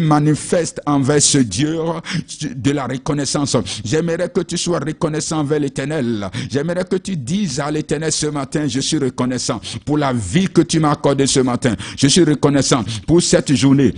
manifeste envers ce Dieu de la reconnaissance. J'aimerais que tu sois reconnaissant envers l'Éternel. J'aimerais que tu dises à l'Éternel ce matin, je suis reconnaissant pour la vie que tu m'as accordée ce matin. Je suis reconnaissant pour cette journée.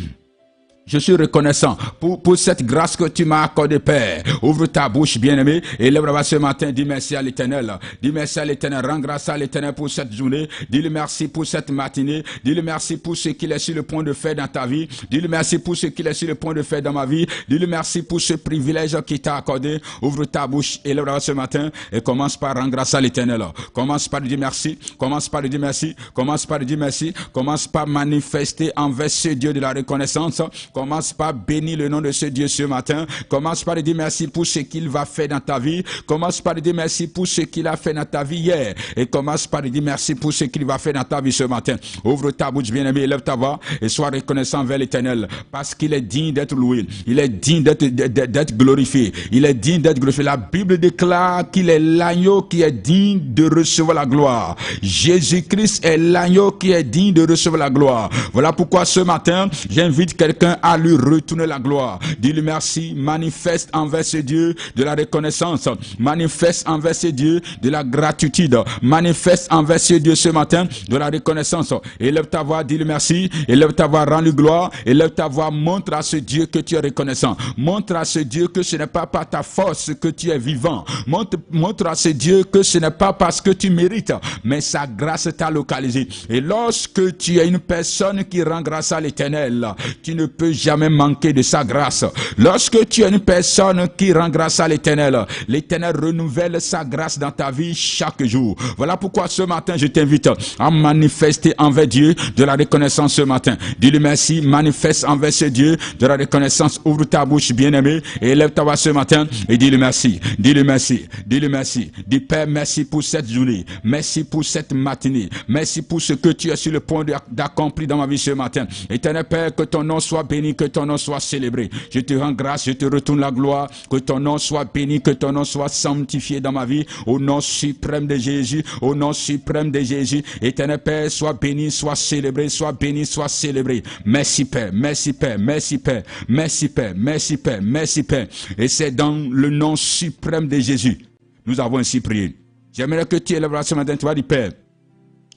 Je suis reconnaissant pour cette grâce que tu m'as accordée, Père. Ouvre ta bouche, bien-aimé, et lève-la ce matin. Dis merci à l'Éternel. Dis merci à l'Éternel. Rends grâce à l'Éternel pour cette journée. Dis-le merci pour cette matinée. Dis-le merci pour ce qu'il est sur le point de faire dans ta vie. Dis-le merci pour ce qu'il est sur le point de faire dans ma vie. Dis-le merci pour ce privilège qu'il t'a accordé. Ouvre ta bouche et lève-la ce matin et commence par rendre grâce à l'Éternel. Commence par lui dire merci. Commence par lui dire merci. Commence par lui dire merci. Commence par manifester envers ce Dieu de la reconnaissance. Commence par bénir le nom de ce Dieu ce matin. Commence par lui dire merci pour ce qu'il va faire dans ta vie. Commence par lui dire merci pour ce qu'il a fait dans ta vie hier. Et commence par lui dire merci pour ce qu'il va faire dans ta vie ce matin. Ouvre ta bouche, bien-aimé, lève ta voix et sois reconnaissant vers l'Éternel. Parce qu'il est digne d'être loué. Il est digne d'être glorifié. Il est digne d'être glorifié. La Bible déclare qu'il est l'agneau qui est digne de recevoir la gloire. Jésus-Christ est l'agneau qui est digne de recevoir la gloire. Voilà pourquoi ce matin, j'invite quelqu'un à lui retourner la gloire. Dis-lui merci, manifeste envers ce Dieu de la reconnaissance, manifeste envers ce Dieu de la gratitude, manifeste envers ce Dieu ce matin de la reconnaissance. Élève ta voix, dis-lui merci, élève ta voix, rends-lui gloire, élève ta voix, montre à ce Dieu que tu es reconnaissant, montre à ce Dieu que ce n'est pas par ta force que tu es vivant, montre à ce Dieu que ce n'est pas parce que tu mérites, mais sa grâce t'a localisé. Et lorsque tu es une personne qui rend grâce à l'Éternel, tu ne peux jamais manquer de sa grâce. Lorsque tu es une personne qui rend grâce à l'Éternel, l'Éternel renouvelle sa grâce dans ta vie chaque jour. Voilà pourquoi ce matin je t'invite à manifester envers Dieu de la reconnaissance ce matin. Dis-lui merci, manifeste envers ce Dieu de la reconnaissance. Ouvre ta bouche, bien-aimé, et élève ta voix ce matin et dis-lui merci. Dis-lui merci. Dis-lui merci. Dis Père, merci pour cette journée. Merci pour cette matinée. Merci pour ce que tu es sur le point d'accomplir dans ma vie ce matin. Éternel Père, que ton nom soit béni, que ton nom soit célébré. Je te rends grâce, je te retourne la gloire. Que ton nom soit béni, que ton nom soit sanctifié dans ma vie. Au nom suprême de Jésus, au nom suprême de Jésus. Éternel Père, sois béni, sois célébré, sois béni, sois célébré. Merci Père, merci Père, merci Père, merci Père, merci Père, merci Père. Et c'est dans le nom suprême de Jésus. Nous avons ainsi prié. J'aimerais que tu élèves ce matin, tu vas dire Père,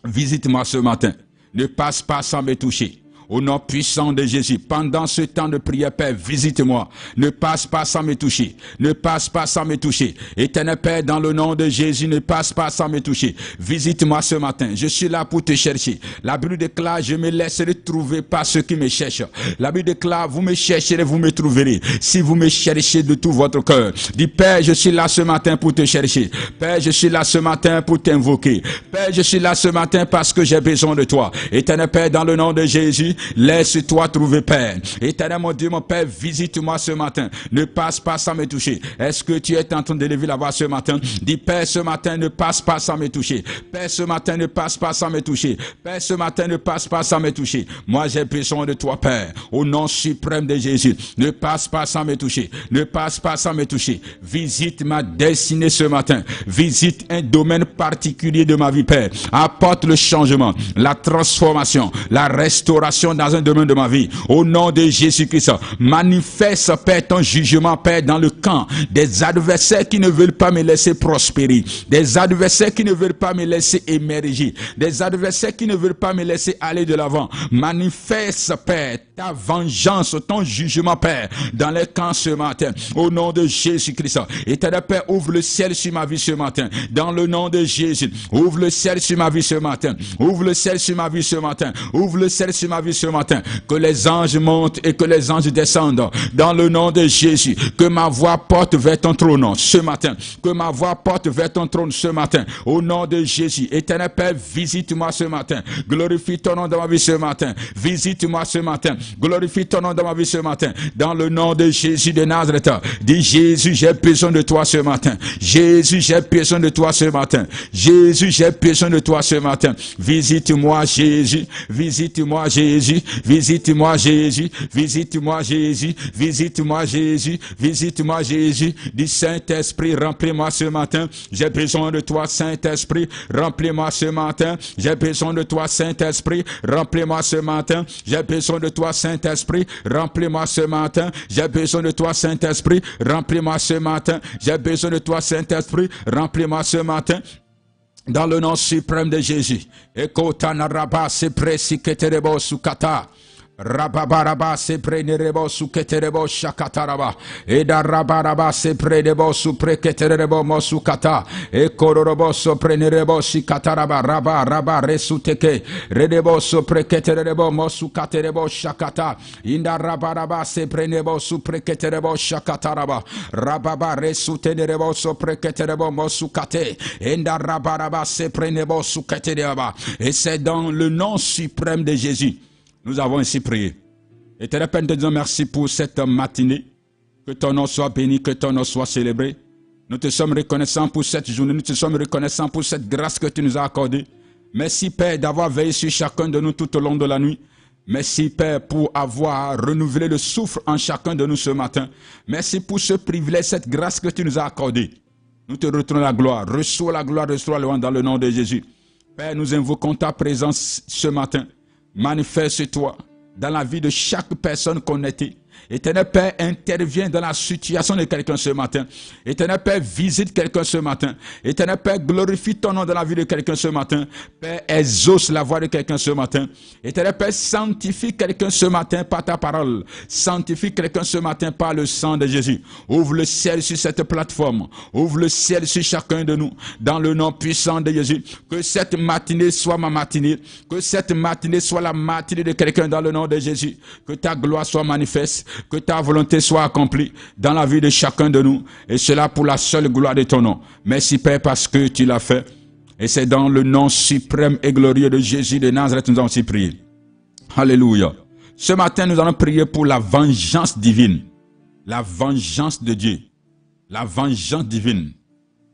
visite-moi ce matin. Ne passe pas sans me toucher. Au nom puissant de Jésus, pendant ce temps de prière, Père, visite-moi. Ne passe pas sans me toucher. Ne passe pas sans me toucher. Éternel Père, dans le nom de Jésus, ne passe pas sans me toucher. Visite-moi ce matin. Je suis là pour te chercher. La Bible déclare, je me laisserai trouver par ceux qui me cherchent. La Bible déclare, vous me chercherez, vous me trouverez. Si vous me cherchez de tout votre cœur. Dis, Père, je suis là ce matin pour te chercher. Père, je suis là ce matin pour t'invoquer. Père, je suis là ce matin parce que j'ai besoin de toi. Éternel Père, dans le nom de Jésus, laisse-toi trouver, Père. Éternel mon Dieu, mon Père, visite-moi ce matin. Ne passe pas sans me toucher. Est-ce que tu es en train de lever la voix ce matin? Dis, Père, ce matin, ne passe pas sans me toucher. Père, ce matin, ne passe pas sans me toucher. Père, ce matin, ne passe pas sans me toucher. Moi, j'ai besoin de toi, Père. Au nom suprême de Jésus. Ne passe pas sans me toucher. Ne passe pas sans me toucher. Visite ma destinée ce matin. Visite un domaine particulier de ma vie, Père. Apporte le changement, la transformation, la restauration dans un domaine de ma vie. Au nom de Jésus-Christ, manifeste, Père, ton jugement, Père, dans le camp des adversaires qui ne veulent pas me laisser prospérer, des adversaires qui ne veulent pas me laisser émerger, des adversaires qui ne veulent pas me laisser aller de l'avant. Manifeste, Père, ta vengeance, ton jugement, Père, dans les camps ce matin. Au nom de Jésus-Christ. Éternel Père, ouvre le ciel sur ma vie ce matin. Dans le nom de Jésus. Ouvre le ciel sur ma vie ce matin. Ouvre le ciel sur ma vie ce matin. Ouvre le ciel sur ma vie ce matin. Que les anges montent et que les anges descendent. Dans le nom de Jésus. Que ma voix porte vers ton trône ce matin. Que ma voix porte vers ton trône ce matin. Au nom de Jésus. Éternel Père, visite-moi ce matin. Glorifie ton nom dans ma vie ce matin. Visite-moi ce matin. Glorifie ton nom dans ma vie ce matin. Dans le nom de Jésus de Nazareth. Dis Jésus, j'ai besoin de toi ce matin. Jésus, j'ai besoin de toi ce matin. Jésus, j'ai besoin de toi ce matin. Visite-moi Jésus. Visite-moi Jésus. Jésus, visite-moi Jésus, visite-moi Jésus, visite-moi Jésus, visite-moi Jésus. Dis Saint-Esprit, remplis-moi ce matin. J'ai besoin de toi, Saint-Esprit, remplis-moi ce matin. J'ai besoin de toi, Saint-Esprit, remplis-moi ce matin. J'ai besoin de toi, Saint-Esprit, remplis-moi ce matin. J'ai besoin de toi, Saint-Esprit, remplis-moi ce matin. J'ai besoin de toi, Saint-Esprit, remplis-moi ce matin. Dans le nom suprême de Jésus. Ekotana raba se presi keterebo sukata. Rababaraba se prenerebo su keterebo shakataraba. Eda rabaraba se predebo su preketerebo mosukata. Ekororobo so prenerebo shikataraba. Raba resuteke. Redebo so preketerebo mosukaterebo shakata. Inda rabaraba se prenebo su preketerebo shakataraba. Rababa resutenerebo so preketerebo mosukate. Inda rabaraba se prenebo su ketereba. Et c'est dans le nom suprême de Jésus. Nous avons ainsi prié. Éternel Père, nous te disons merci pour cette matinée. Que ton nom soit béni, que ton nom soit célébré. Nous te sommes reconnaissants pour cette journée. Nous te sommes reconnaissants pour cette grâce que tu nous as accordée. Merci Père d'avoir veillé sur chacun de nous tout au long de la nuit. Merci Père pour avoir renouvelé le souffle en chacun de nous ce matin. Merci pour ce privilège, cette grâce que tu nous as accordée. Nous te retournons la gloire. Reçois la gloire, reçois le roi dans le nom de Jésus. Père, nous invoquons ta présence ce matin. Manifeste-toi dans la vie de chaque personne connectée. Éternel Père, interviens dans la situation de quelqu'un ce matin. Éternel Père, visite quelqu'un ce matin. Éternel Père, glorifie ton nom dans la vie de quelqu'un ce matin. Père, exauce la voix de quelqu'un ce matin. Éternel Père, sanctifie quelqu'un ce matin par ta parole. Sanctifie quelqu'un ce matin par le sang de Jésus. Ouvre le ciel sur cette plateforme. Ouvre le ciel sur chacun de nous. Dans le nom puissant de Jésus. Que cette matinée soit ma matinée. Que cette matinée soit la matinée de quelqu'un dans le nom de Jésus. Que ta gloire soit manifeste. Que ta volonté soit accomplie dans la vie de chacun de nous. Et cela pour la seule gloire de ton nom. Merci Père parce que tu l'as fait. Et c'est dans le nom suprême et glorieux de Jésus de Nazareth nous avons aussi prié. Alléluia. Ce matin nous allons prier pour la vengeance divine. La vengeance de Dieu. La vengeance divine.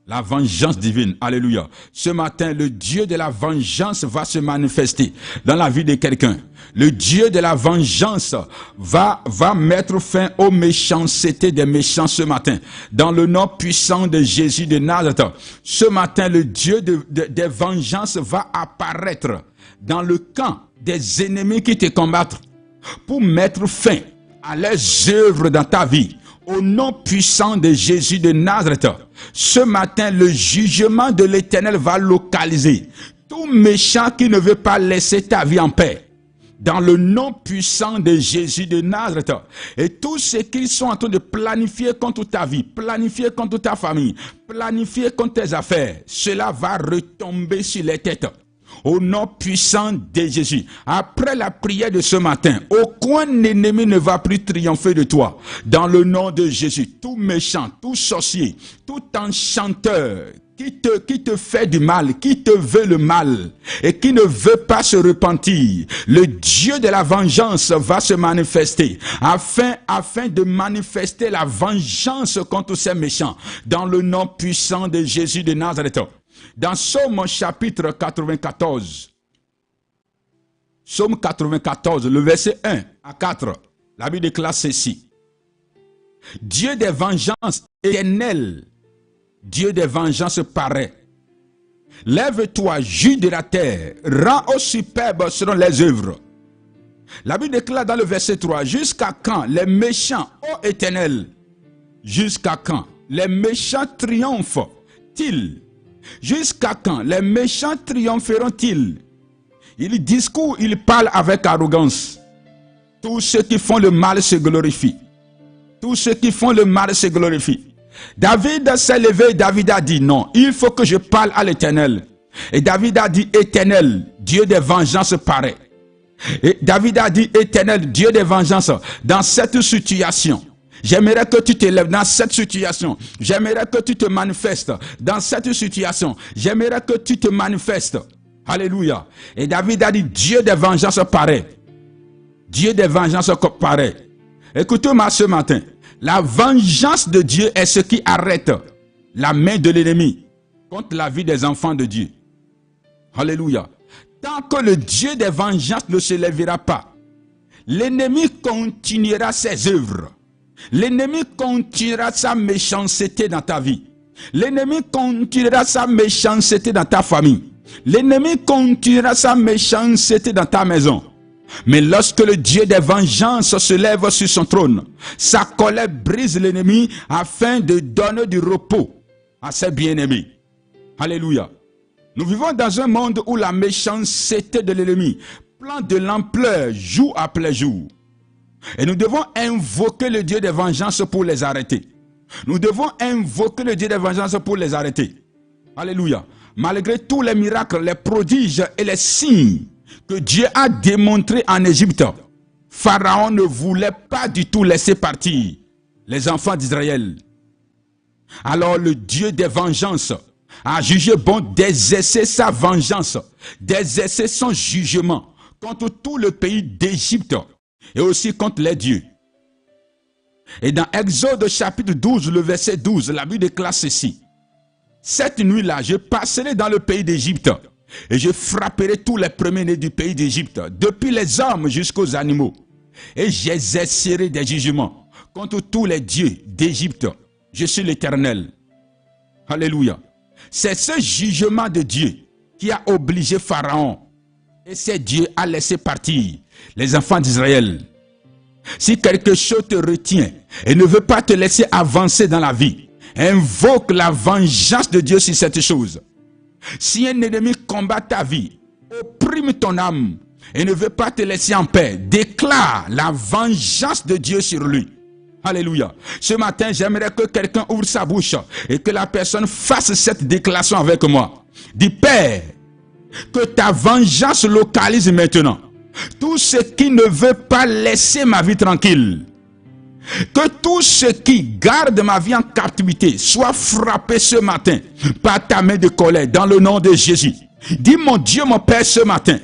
La vengeance divine. Alléluia. Ce matin, le Dieu de la vengeance va se manifester dans la vie de quelqu'un. Le Dieu de la vengeance va mettre fin aux méchancetés des méchants ce matin. Dans le nom puissant de Jésus de Nazareth. Ce matin, le Dieu des vengeances va apparaître dans le camp des ennemis qui te combattent pour mettre fin à leurs œuvres dans ta vie. Au nom puissant de Jésus de Nazareth, ce matin, le jugement de l'Éternel va localiser tout méchant qui ne veut pas laisser ta vie en paix. Dans le nom puissant de Jésus de Nazareth. Et tous ceux qui sont en train de planifier contre ta vie, planifier contre ta famille, planifier contre tes affaires, cela va retomber sur les têtes. Au nom puissant de Jésus. Après la prière de ce matin, aucun ennemi ne va plus triompher de toi. Dans le nom de Jésus, tout méchant, tout sorcier, tout enchanteur qui te fait du mal, qui te veut le mal et qui ne veut pas se repentir, le Dieu de la vengeance va se manifester afin de manifester la vengeance contre ces méchants. Dans le nom puissant de Jésus de Nazareth. Dans Psaume chapitre 94, Psaume 94, le verset 1 à 4, la Bible déclare ceci. Dieu des vengeances éternelles, Dieu des vengeances paraît. Lève-toi, juge de la terre, rends au superbe selon les œuvres. La Bible déclare dans le verset 3, jusqu'à quand les méchants, ô Éternel, jusqu'à quand les méchants triomphent-ils? Jusqu'à quand les méchants triompheront-ils? Ils discourent, ils parlent avec arrogance. Tous ceux qui font le mal se glorifient. Tous ceux qui font le mal se glorifient. David s'est levé, David a dit non, il faut que je parle à l'Éternel. Et David a dit, Éternel, Dieu des vengeances paraît. Et David a dit, Éternel, Dieu des vengeances, dans cette situation, j'aimerais que tu te lèves dans cette situation. J'aimerais que tu te manifestes dans cette situation. J'aimerais que tu te manifestes. Alléluia. Et David a dit, Dieu des vengeances paraît. Dieu des vengeances paraît. Écoutez-moi ce matin. La vengeance de Dieu est ce qui arrête la main de l'ennemi contre la vie des enfants de Dieu. Alléluia. Tant que le Dieu des vengeances ne se lèvera pas l'ennemi continuera ses œuvres. L'ennemi continuera sa méchanceté dans ta vie. L'ennemi continuera sa méchanceté dans ta famille. L'ennemi continuera sa méchanceté dans ta maison. Mais lorsque le Dieu des vengeances se lève sur son trône, sa colère brise l'ennemi afin de donner du repos à ses bien-aimés. Alléluia. Nous vivons dans un monde où la méchanceté de l'ennemi prend de l'ampleur jour après jour. Et nous devons invoquer le Dieu des vengeances pour les arrêter. Nous devons invoquer le Dieu des vengeances pour les arrêter. Alléluia. Malgré tous les miracles, les prodiges et les signes que Dieu a démontrés en Égypte, Pharaon ne voulait pas du tout laisser partir les enfants d'Israël. Alors le Dieu des vengeances a jugé bon d'exercer sa vengeance, d'exercer son jugement contre tout le pays d'Égypte et aussi contre les dieux. Et dans Exode chapitre 12, le verset 12, la Bible déclare ceci. Cette nuit-là, je passerai dans le pays d'Égypte et je frapperai tous les premiers-nés du pays d'Égypte, depuis les hommes jusqu'aux animaux. Et j'exercerai des jugements contre tous les dieux d'Égypte. Je suis l'Éternel. Alléluia. C'est ce jugement de Dieu qui a obligé Pharaon et ses dieux à laisser partir les enfants d'Israël. Si quelque chose te retient et ne veut pas te laisser avancer dans la vie, invoque la vengeance de Dieu sur cette chose. Si un ennemi combat ta vie, opprime ton âme et ne veut pas te laisser en paix, déclare la vengeance de Dieu sur lui. Alléluia. Ce matin, j'aimerais que quelqu'un ouvre sa bouche et que la personne fasse cette déclaration avec moi. Dis, Père, que ta vengeance localise maintenant tout ce qui ne veut pas laisser ma vie tranquille. Que tout ce qui garde ma vie en captivité soit frappé ce matin par ta main de colère dans le nom de Jésus. Dis, mon Dieu, mon Père, ce matin,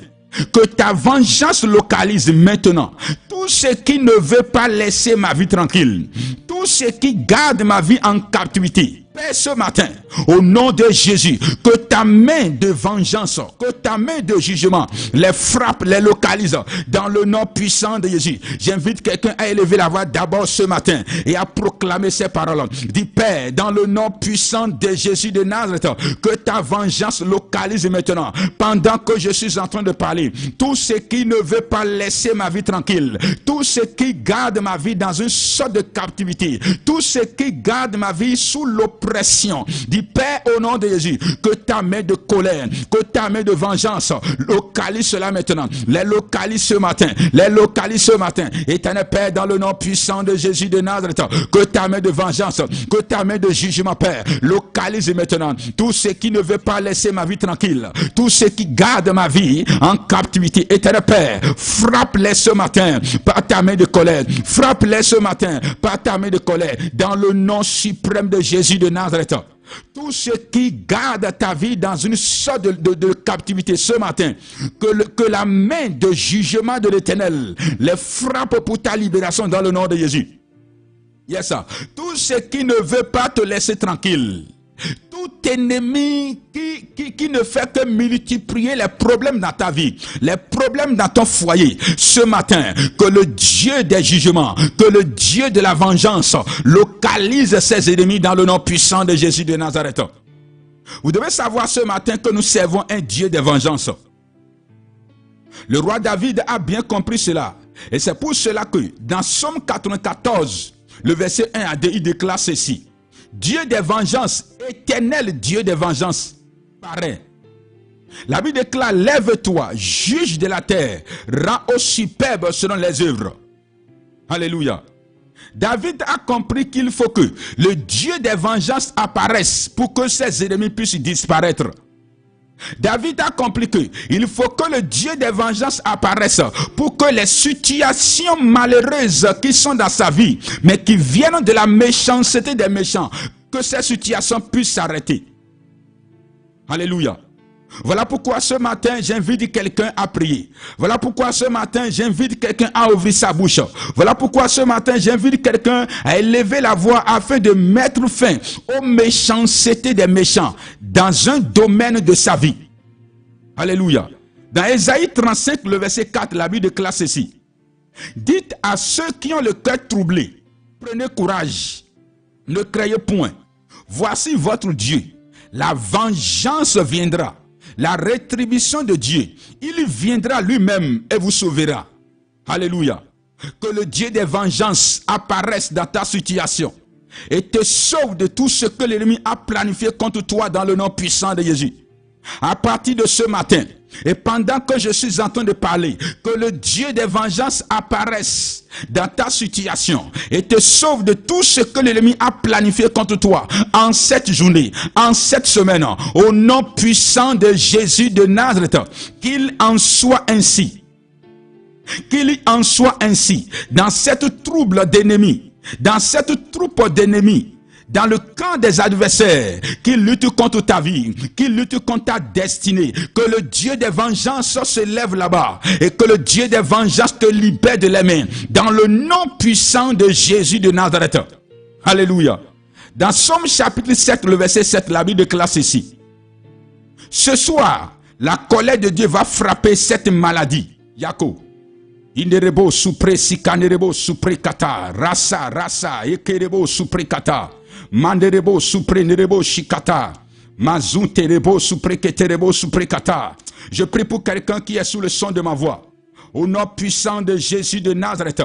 que ta vengeance localise maintenant tout ce qui ne veut pas laisser ma vie tranquille, tout ce qui garde ma vie en captivité. Père, ce matin, au nom de Jésus, que ta main de vengeance, que ta main de jugement les frappe, les localise dans le nom puissant de Jésus. J'invite quelqu'un à élever la voix d'abord ce matin et à proclamer ces paroles. Dis, Père, dans le nom puissant de Jésus de Nazareth, que ta vengeance localise maintenant, pendant que je suis en train de parler, tout ce qui ne veut pas laisser ma vie tranquille, tout ce qui garde ma vie dans une sorte de captivité, tout ce qui garde ma vie sous l'oppression. Dis, Père, au nom de Jésus, que ta main de colère, que ta main de vengeance localise cela maintenant. Les localise ce matin. Les localise ce matin. Éternel Père, dans le nom puissant de Jésus de Nazareth, que ta main de vengeance, que ta main de jugement, Père, localise maintenant tout ce qui ne veut pas laisser ma vie tranquille, tout ce qui garde ma vie en captivité. Éternel Père, frappe-les ce matin par ta main de colère. Frappe-les ce matin par ta main de colère. Dans le nom suprême de Jésus de Nazareth. Tout ce qui garde ta vie dans une sorte de captivité ce matin, que la main de jugement de l'Éternel les frappe pour ta libération dans le nom de Jésus. Yes, ça. Tout ce qui ne veut pas te laisser tranquille, tout ennemi qui ne fait que multiplier les problèmes dans ta vie, les problèmes dans ton foyer, ce matin, que le Dieu des jugements, que le Dieu de la vengeance localise ses ennemis dans le nom puissant de Jésus de Nazareth. Vous devez savoir ce matin que nous servons un Dieu de vengeance. Le roi David a bien compris cela. Et c'est pour cela que dans Somme 94, le verset 1 à 2, il déclare ceci. Dieu des vengeances, éternel Dieu des vengeances, paraît. La Bible déclare, lève-toi, juge de la terre, rends au superbe selon les œuvres. Alléluia. David a compris qu'il faut que le Dieu des vengeances apparaisse pour que ses ennemis puissent disparaître. David a compris qu'il faut que le Dieu des vengeances apparaisse pour que les situations malheureuses qui sont dans sa vie, mais qui viennent de la méchanceté des méchants, que ces situations puissent s'arrêter. Alléluia. Voilà pourquoi ce matin, j'invite quelqu'un à prier. Voilà pourquoi ce matin, j'invite quelqu'un à ouvrir sa bouche. Voilà pourquoi ce matin, j'invite quelqu'un à élever la voix afin de mettre fin aux méchancetés des méchants dans un domaine de sa vie. Alléluia. Dans Ésaïe 35, le verset 4, la Bible déclare ceci. Dites à ceux qui ont le cœur troublé, prenez courage, ne craignez point. Voici votre Dieu. La vengeance viendra, la rétribution de Dieu. Il viendra lui-même et vous sauvera. Alléluia. Que le Dieu des vengeances apparaisse dans ta situation et te sauve de tout ce que l'ennemi a planifié contre toi dans le nom puissant de Jésus. À partir de ce matin, et pendant que je suis en train de parler, que le Dieu des vengeances apparaisse dans ta situation et te sauve de tout ce que l'ennemi a planifié contre toi en cette journée, en cette semaine, au nom puissant de Jésus de Nazareth. Qu'il en soit ainsi. Qu'il en soit ainsi dans cette trouble d'ennemis, dans cette troupe d'ennemis, dans le camp des adversaires qui luttent contre ta vie, qui luttent contre ta destinée, que le Dieu des vengeances se lève là-bas et que le Dieu des vengeances te libère de les mains dans le nom puissant de Jésus de Nazareth. Alléluia. Dans Somme chapitre 7, le verset 7, la Bible déclare ceci. Ce soir, la colère de Dieu va frapper cette maladie. Yako. Inerebo supre sikanerebo supre kata. Rasa, ekerebo supre kata. Manderebo supre nerebo shikata. Mazunterebo supre keterebo supre kata. Je prie pour quelqu'un qui est sous le son de ma voix. Au nom puissant de Jésus de Nazareth.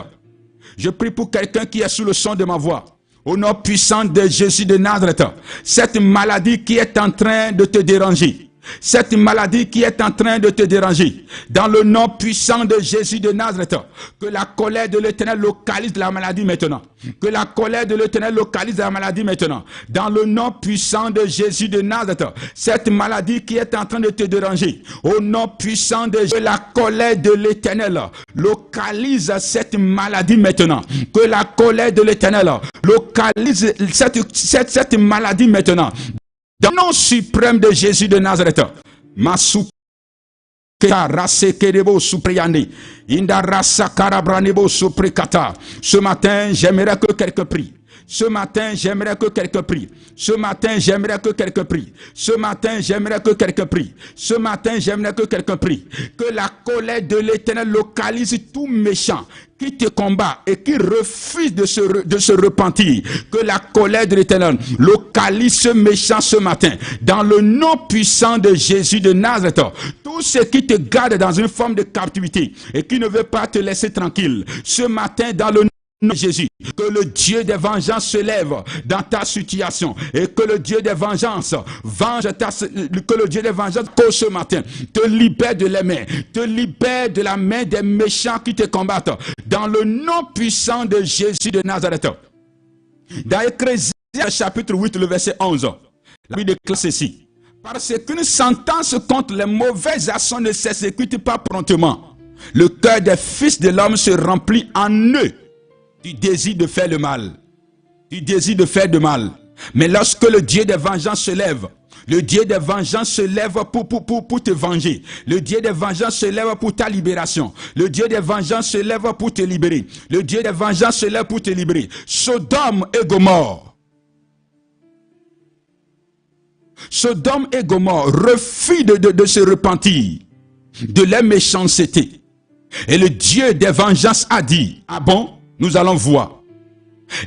Je prie pour quelqu'un qui est sous le son de ma voix. Au nom puissant de Jésus de Nazareth. Cette maladie qui est en train de te déranger. Cette maladie qui est en train de te déranger, dans le nom puissant de Jésus de Nazareth, que la colère de l'Éternel localise la maladie maintenant. Que la colère de l'Éternel localise la maladie maintenant. Dans le nom puissant de Jésus de Nazareth, cette maladie qui est en train de te déranger, au nom puissant de Jésus, que la colère de l'Éternel localise cette maladie maintenant. Que la colère de l'Éternel localise cette maladie maintenant. Dans le nom suprême de Jésus de Nazareth, ce matin, j'aimerais que quelqu'un prie. Ce matin, j'aimerais que quelqu'un prie. Ce matin, j'aimerais que quelqu'un prie. Ce matin, j'aimerais que quelqu'un prie. Ce matin, j'aimerais que quelqu'un prie. Que la colère de l'Éternel localise tout méchant qui te combat et qui refuse de se repentir. Que la colère de l'Éternel localise ce méchant ce matin. Dans le nom puissant de Jésus de Nazareth. Tout ce qui te garde dans une forme de captivité et qui ne veut pas te laisser tranquille. Ce matin, dans le nom de Jésus, que le Dieu des vengeances se lève dans ta situation et que le Dieu des vengeances que le Dieu des vengeances ce matin te libère de les mains, te libère de la main des méchants qui te combattent dans le nom puissant de Jésus de Nazareth. Dans Ecclésiaste chapitre 8, le verset 11, la Bible déclare ceci. Parce qu'une sentence contre les mauvaises actions ne s'exécute pas promptement, le cœur des fils de l'homme se remplit en eux du désir de faire le mal. Du désir de faire du mal. Mais lorsque le Dieu des vengeances se lève, le Dieu des vengeances se lève pour te venger. Le Dieu des vengeances se lève pour ta libération. Le Dieu des vengeances se lève pour te libérer. Le Dieu des vengeances se lève pour te libérer. Sodome et Gomorrhe. Sodome et Gomorrhe refusent de se repentir de leur méchanceté. Et le Dieu des vengeances a dit, ah bon? Nous allons voir.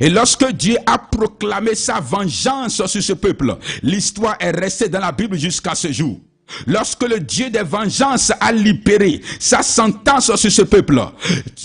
Et lorsque Dieu a proclamé sa vengeance sur ce peuple, l'histoire est restée dans la Bible jusqu'à ce jour. Lorsque le Dieu des vengeances a libéré sa sentence sur ce peuple,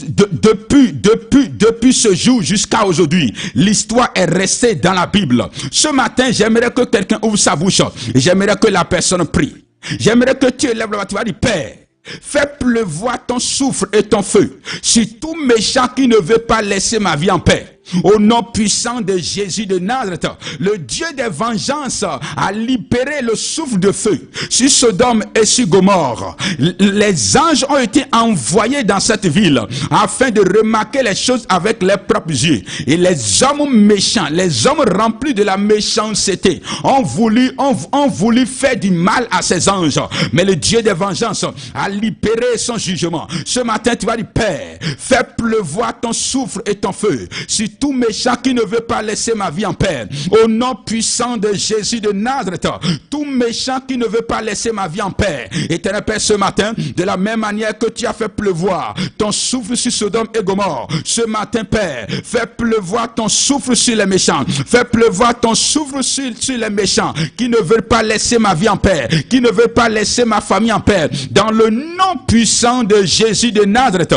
depuis ce jour jusqu'à aujourd'hui, l'histoire est restée dans la Bible. Ce matin, j'aimerais que quelqu'un ouvre sa bouche et j'aimerais que la personne prie. J'aimerais que tu élèves la voix, tu vas dire, Père, fais pleuvoir ton soufre et ton feu sur tout méchant qui ne veut pas laisser ma vie en paix. Au nom puissant de Jésus de Nazareth, le Dieu des vengeances a libéré le souffle de feu sur Sodome et sur Gomorrhe. Les anges ont été envoyés dans cette ville afin de remarquer les choses avec leurs propres yeux. Et les hommes méchants, les hommes remplis de la méchanceté ont voulu faire du mal à ces anges. Mais le Dieu des vengeances a libéré son jugement. Ce matin, tu vas dire, Père, fais pleuvoir ton souffle et ton feu sur tout méchant qui ne veut pas laisser ma vie en paix. Au nom puissant de Jésus de Nazareth, tout méchant qui ne veut pas laisser ma vie en paix. Éternel Père, ce matin, de la même manière que tu as fait pleuvoir ton souffle sur Sodome et Gomorrhe, ce matin, Père, fais pleuvoir ton souffle sur les méchants. Fais pleuvoir ton souffle sur les méchants qui ne veulent pas laisser ma vie en paix, qui ne veulent pas laisser ma famille en paix. Dans le nom puissant de Jésus de Nazareth,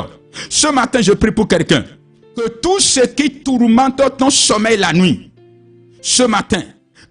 ce matin, je prie pour quelqu'un. Que tout ce qui tourmente ton sommeil la nuit, ce matin,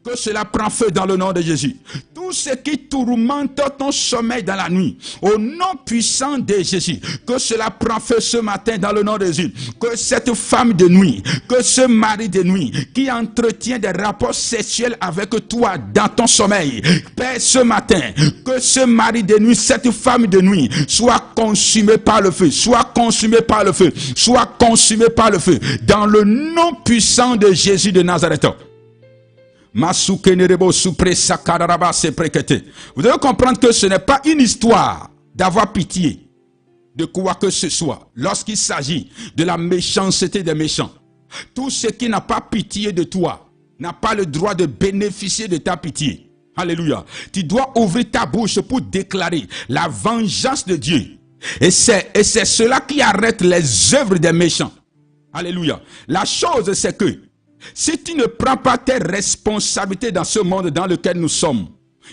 que cela prend feu dans le nom de Jésus. Tout ce qui tourmente ton sommeil dans la nuit, au nom puissant de Jésus, que cela prend feu ce matin dans le nom de Jésus. Que cette femme de nuit, que ce mari de nuit qui entretient des rapports sexuels avec toi dans ton sommeil, Père, ce matin, que ce mari de nuit, cette femme de nuit, soit consumée par le feu, soit consumée par le feu, soit consumée par le feu, dans le nom puissant de Jésus de Nazareth. Vous devez comprendre que ce n'est pas une histoire d'avoir pitié de quoi que ce soit lorsqu'il s'agit de la méchanceté des méchants. Tout ce qui n'a pas pitié de toi n'a pas le droit de bénéficier de ta pitié. Alléluia. Tu dois ouvrir ta bouche pour déclarer la vengeance de Dieu. Et c'est cela qui arrête les œuvres des méchants. Alléluia. La chose, c'est que si tu ne prends pas tes responsabilités dans ce monde dans lequel nous sommes,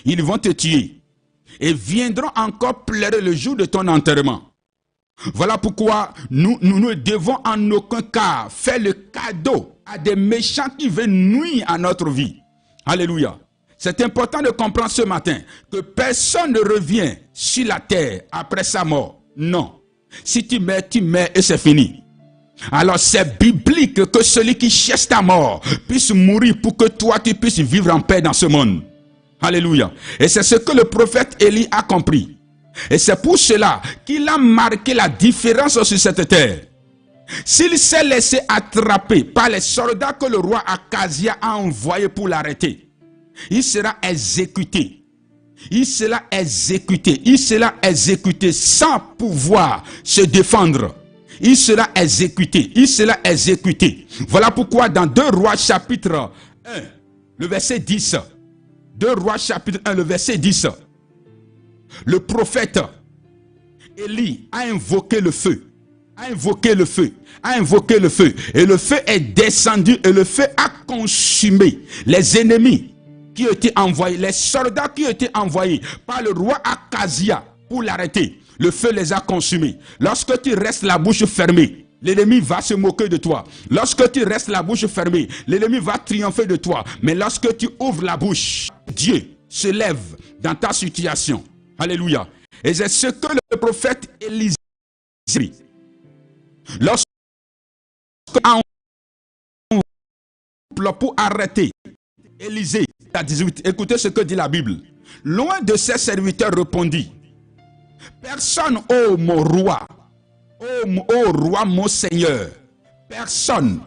ils vont te tuer et viendront encore pleurer le jour de ton enterrement. Voilà pourquoi nous ne devons en aucun cas faire le cadeau à des méchants qui veulent nuire à notre vie. Alléluia. C'est important de comprendre ce matin que personne ne revient sur la terre après sa mort. Non. Si tu meurs et c'est fini. Alors c'est biblique que celui qui cherche ta mort puisse mourir pour que toi tu puisses vivre en paix dans ce monde. Alléluia. Et c'est ce que le prophète Élie a compris. Et c'est pour cela qu'il a marqué la différence sur cette terre. S'il s'est laissé attraper par les soldats que le roi Akazia a envoyés pour l'arrêter, il sera exécuté. Il sera exécuté. Il sera exécuté sans pouvoir se défendre. Il sera exécuté. Il sera exécuté. Voilà pourquoi dans 2 Rois chapitre 1, le verset 10. 2 Rois chapitre 1, le verset 10. Le prophète Élie a invoqué le feu. A invoqué le feu. A invoqué le feu. Et le feu est descendu et le feu a consumé les ennemis qui étaient envoyés, les soldats qui étaient envoyés par le roi Akazia pour l'arrêter. Le feu les a consumés. Lorsque tu restes la bouche fermée, l'ennemi va se moquer de toi. Lorsque tu restes la bouche fermée, l'ennemi va triompher de toi. Mais lorsque tu ouvres la bouche, Dieu se lève dans ta situation. Alléluia. Et c'est ce que le prophète Élisée dit. Lorsque pour arrêter Élisée à 18, écoutez ce que dit la Bible. Loin de ses serviteurs répondit: personne, ô mon roi, ô roi mon Seigneur, personne.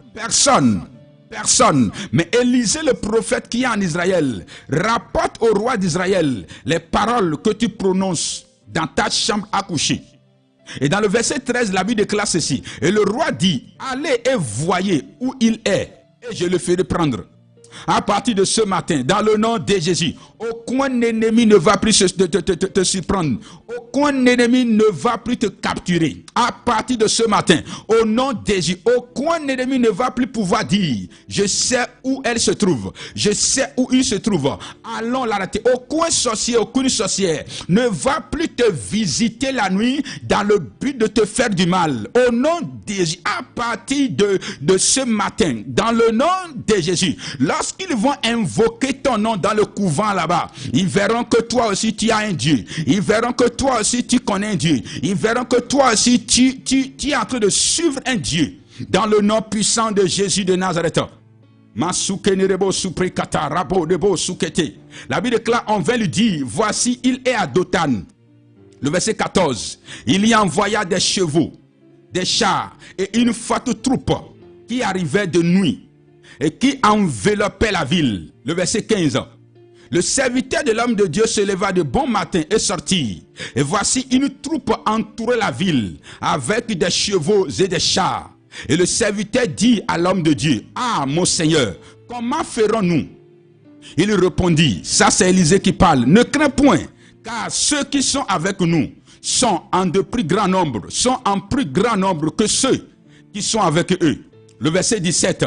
Mais Élisée le prophète qui est en Israël rapporte au roi d'Israël les paroles que tu prononces dans ta chambre à coucher. Et dans le verset 13, la Bible déclare ceci: et le roi dit, allez et voyez où il est, et je le ferai prendre. À partir de ce matin, dans le nom de Jésus, aucun ennemi ne va plus te surprendre. Aucun ennemi ne va plus te capturer. À partir de ce matin, au nom de Jésus, aucun ennemi ne va plus pouvoir dire: je sais où elle se trouve. Je sais où il se trouve. Allons l'arrêter. Aucun sorcier, aucune sorcière ne va plus te visiter la nuit dans le but de te faire du mal. Au nom de Jésus, à partir de ce matin, dans le nom de Jésus, lorsqu'ils vont invoquer ton nom dans le couvent là-bas, ils verront que toi aussi tu as un Dieu. Ils verront que toi aussi tu connais un Dieu. Ils verront que toi aussi tu es en train de suivre un Dieu. Dans le nom puissant de Jésus de Nazareth. La Bible déclare, on vint lui dire: voici, il est à Dothan. Le verset 14. Il y envoya des chevaux, des chars et une forte troupe qui arrivait de nuit et qui enveloppait la ville. Le verset 15. Le serviteur de l'homme de Dieu se leva de bon matin et sortit. Et voici une troupe entourait la ville avec des chevaux et des chars. Et le serviteur dit à l'homme de Dieu, ah mon Seigneur, comment ferons-nous? Il répondit, ça c'est Élisée qui parle, ne crains point, car ceux qui sont avec nous sont en de plus grand nombre, sont en plus grand nombre que ceux qui sont avec eux. Le verset 17,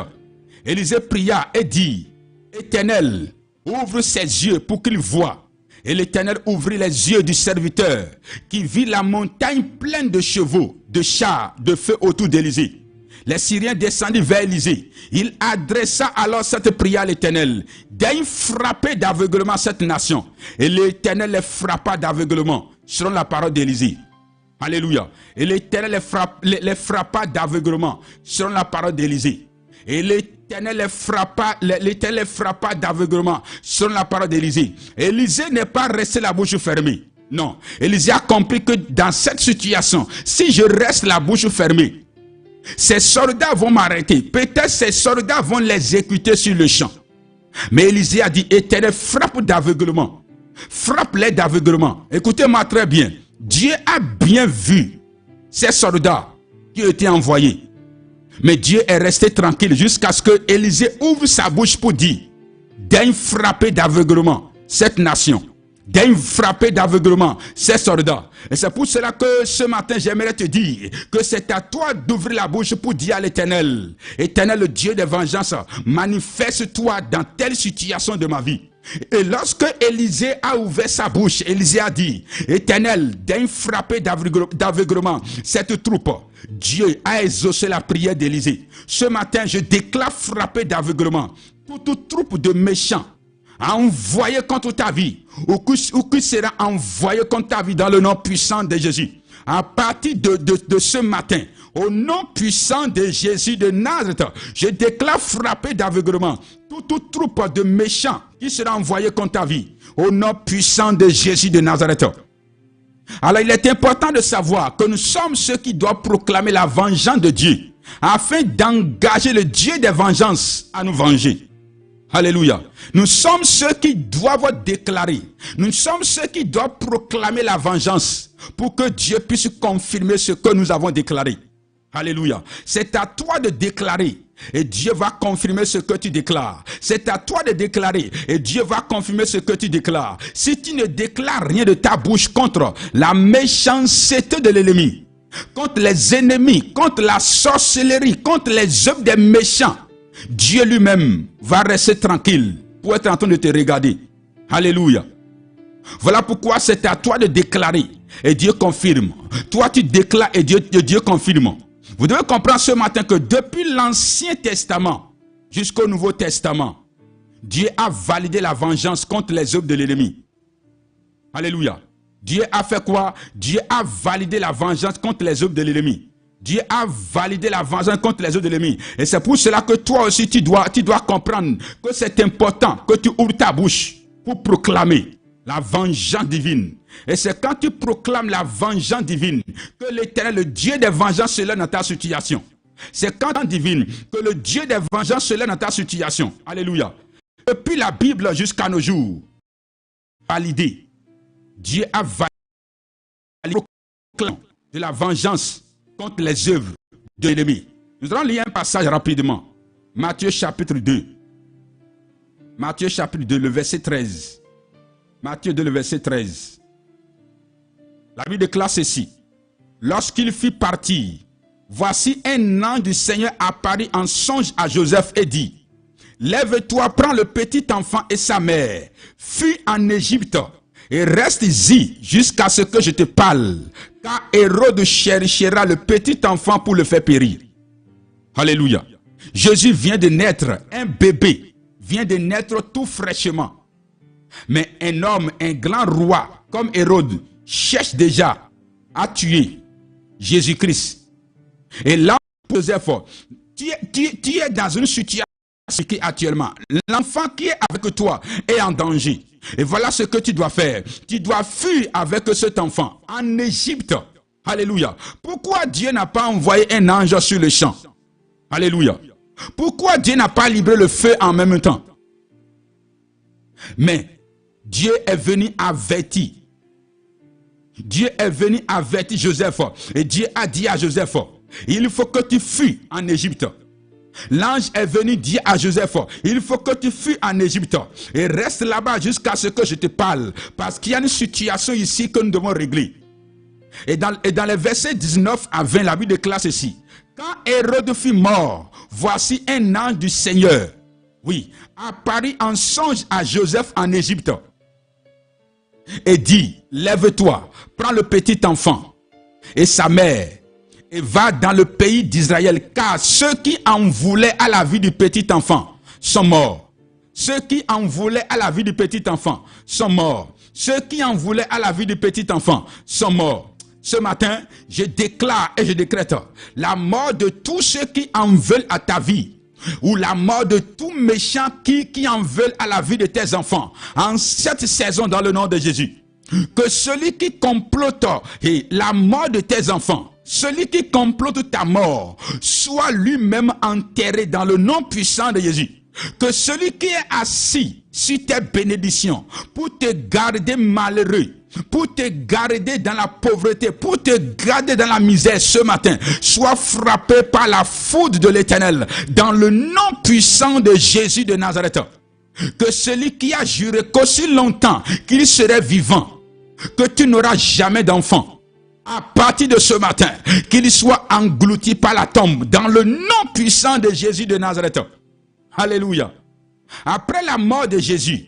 Élisée pria et dit, Éternel, ouvre ses yeux pour qu'il voie. Et l'Éternel ouvrit les yeux du serviteur, qui vit la montagne pleine de chevaux, de chars, de feu autour d'Élisée. Les Syriens descendirent vers Élisée. Il adressa alors cette prière à l'Éternel. Daigne frapper d'aveuglement cette nation. Et l'Éternel les frappa d'aveuglement, selon la parole d'Élisée. Alléluia. Et l'Éternel les frappa d'aveuglement, selon la parole d'Élisée. Et l'Éternel les frappa d'aveuglement, selon la parole d'Élisée. Élisée n'est pas resté la bouche fermée. Non. Élisée a compris que dans cette situation, si je reste la bouche fermée, ces soldats vont m'arrêter. Peut-être ces soldats vont les exécuter sur le champ. Mais Élisée a dit, Éternel, frappe d'aveuglement. Frappe-les d'aveuglement. Écoutez-moi très bien. Dieu a bien vu ces soldats qui ont été envoyés. Mais Dieu est resté tranquille jusqu'à ce que Élisée ouvre sa bouche pour dire, daigne frapper d'aveuglement cette nation. Daigne frapper d'aveuglement ces soldats. Et c'est pour cela que ce matin, j'aimerais te dire que c'est à toi d'ouvrir la bouche pour dire à l'Éternel, Éternel, le Dieu de vengeance, manifeste-toi dans telle situation de ma vie. Et lorsque Élisée a ouvert sa bouche, Élisée a dit, Éternel, daigne frapper d'aveuglement cette troupe. Dieu a exaucé la prière d'Élisée. Ce matin, je déclare frapper d'aveuglement toute troupe de méchants envoyé contre ta vie, ou qui sera envoyé contre ta vie dans le nom puissant de Jésus. À partir de ce matin, au nom puissant de Jésus de Nazareth, je déclare frapper d'aveuglement toute troupe de méchants qui sera envoyé contre ta vie, au nom puissant de Jésus de Nazareth. Alors il est important de savoir que nous sommes ceux qui doivent proclamer la vengeance de Dieu, afin d'engager le Dieu des vengeances à nous venger. Alléluia. Nous sommes ceux qui doivent déclarer. Nous sommes ceux qui doivent proclamer la vengeance pour que Dieu puisse confirmer ce que nous avons déclaré. Alléluia. C'est à toi de déclarer et Dieu va confirmer ce que tu déclares. C'est à toi de déclarer et Dieu va confirmer ce que tu déclares. Si tu ne déclares rien de ta bouche contre la méchanceté de l'ennemi, contre les ennemis, contre la sorcellerie, contre les œuvres des méchants, Dieu lui-même va rester tranquille pour être en train de te regarder. Alléluia. Voilà pourquoi c'est à toi de déclarer et Dieu confirme. Toi tu déclares et Dieu confirme. Vous devez comprendre ce matin que depuis l'Ancien Testament jusqu'au Nouveau Testament, Dieu a validé la vengeance contre les œuvres de l'ennemi. Alléluia. Dieu a fait quoi? Dieu a validé la vengeance contre les œuvres de l'ennemi. Dieu a validé la vengeance contre les œuvres de l'ennemi. Et c'est pour cela que toi aussi tu dois comprendre que c'est important que tu ouvres ta bouche pour proclamer la vengeance divine. Et c'est quand tu proclames la vengeance divine que l'Éternel, le Dieu des vengeances, se lève dans ta situation. C'est quand divine que le Dieu des vengeances se lève dans ta situation. Alléluia. Depuis la Bible jusqu'à nos jours, validé. Dieu a validé de la vengeance contre les œuvres de l'ennemi. Nous allons lire un passage rapidement. Matthieu chapitre 2. Matthieu chapitre 2, le verset 13. Matthieu 2, le verset 13. La Bible déclare ceci. Lorsqu'il fit partir, voici un ange du Seigneur apparut en songe à Joseph et dit, lève-toi, prends le petit enfant et sa mère, fuis en Égypte et reste ici jusqu'à ce que je te parle. Car Hérode cherchera le petit enfant pour le faire périr. Alléluia. Jésus vient de naître, un bébé vient de naître tout fraîchement. Mais un homme, un grand roi comme Hérode cherche déjà à tuer Jésus-Christ. Et là, Joseph, tu es dans une situation qui actuellement, l'enfant qui est avec toi est en danger. Et voilà ce que tu dois faire. Tu dois fuir avec cet enfant en Égypte. Alléluia. Pourquoi Dieu n'a pas envoyé un ange sur le champ? Alléluia. Pourquoi Dieu n'a pas livré le feu en même temps? Mais Dieu est venu avertir. Dieu est venu avertir Joseph. Et Dieu a dit à Joseph, il faut que tu fuis en Égypte. L'ange est venu dire à Joseph, il faut que tu fuis en Égypte et reste là-bas jusqu'à ce que je te parle. Parce qu'il y a une situation ici que nous devons régler. Et dans les versets 19 à 20, la Bible déclare ceci. Quand Hérode fut mort, voici un ange du Seigneur, oui, apparut en songe à Joseph en Égypte et dit, lève-toi, prends le petit enfant et sa mère et va dans le pays d'Israël, car ceux qui en voulaient à la vie du petit enfant sont morts. Ceux qui en voulaient à la vie du petit enfant sont morts. Ceux qui en voulaient à la vie du petit enfant sont morts. Ce matin, je déclare et je décrète la mort de tous ceux qui en veulent à ta vie, ou la mort de tout méchant qui en veulent à la vie de tes enfants, en cette saison dans le nom de Jésus. Que celui qui complote la mort de tes enfants, celui qui complote ta mort, soit lui-même enterré dans le nom puissant de Jésus. Que celui qui est assis sur tes bénédictions, pour te garder malheureux, pour te garder dans la pauvreté, pour te garder dans la misère ce matin, soit frappé par la foudre de l'Éternel, dans le nom puissant de Jésus de Nazareth. Que celui qui a juré qu'aussi longtemps qu'il serait vivant, que tu n'auras jamais d'enfant, à partir de ce matin, qu'il soit englouti par la tombe, dans le nom puissant de Jésus de Nazareth. Alléluia. Après la mort de Jésus,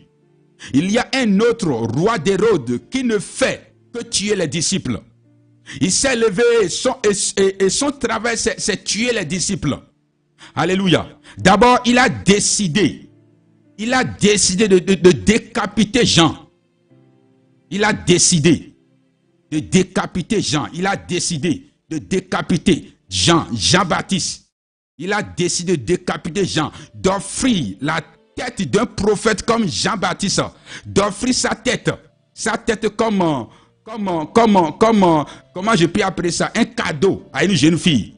il y a un autre roi d'Hérode qui ne fait que tuer les disciples. Il s'est levé et son travail c'est tuer les disciples. Alléluia. D'abord, il a décidé de décapiter Jean. Il a décidé de décapiter Jean. Il a décidé de décapiter Jean-Baptiste. Il a décidé de décapiter Jean, d'offrir la tête d'un prophète comme Jean-Baptiste, d'offrir sa tête comment je peux appeler ça, un cadeau à une jeune fille.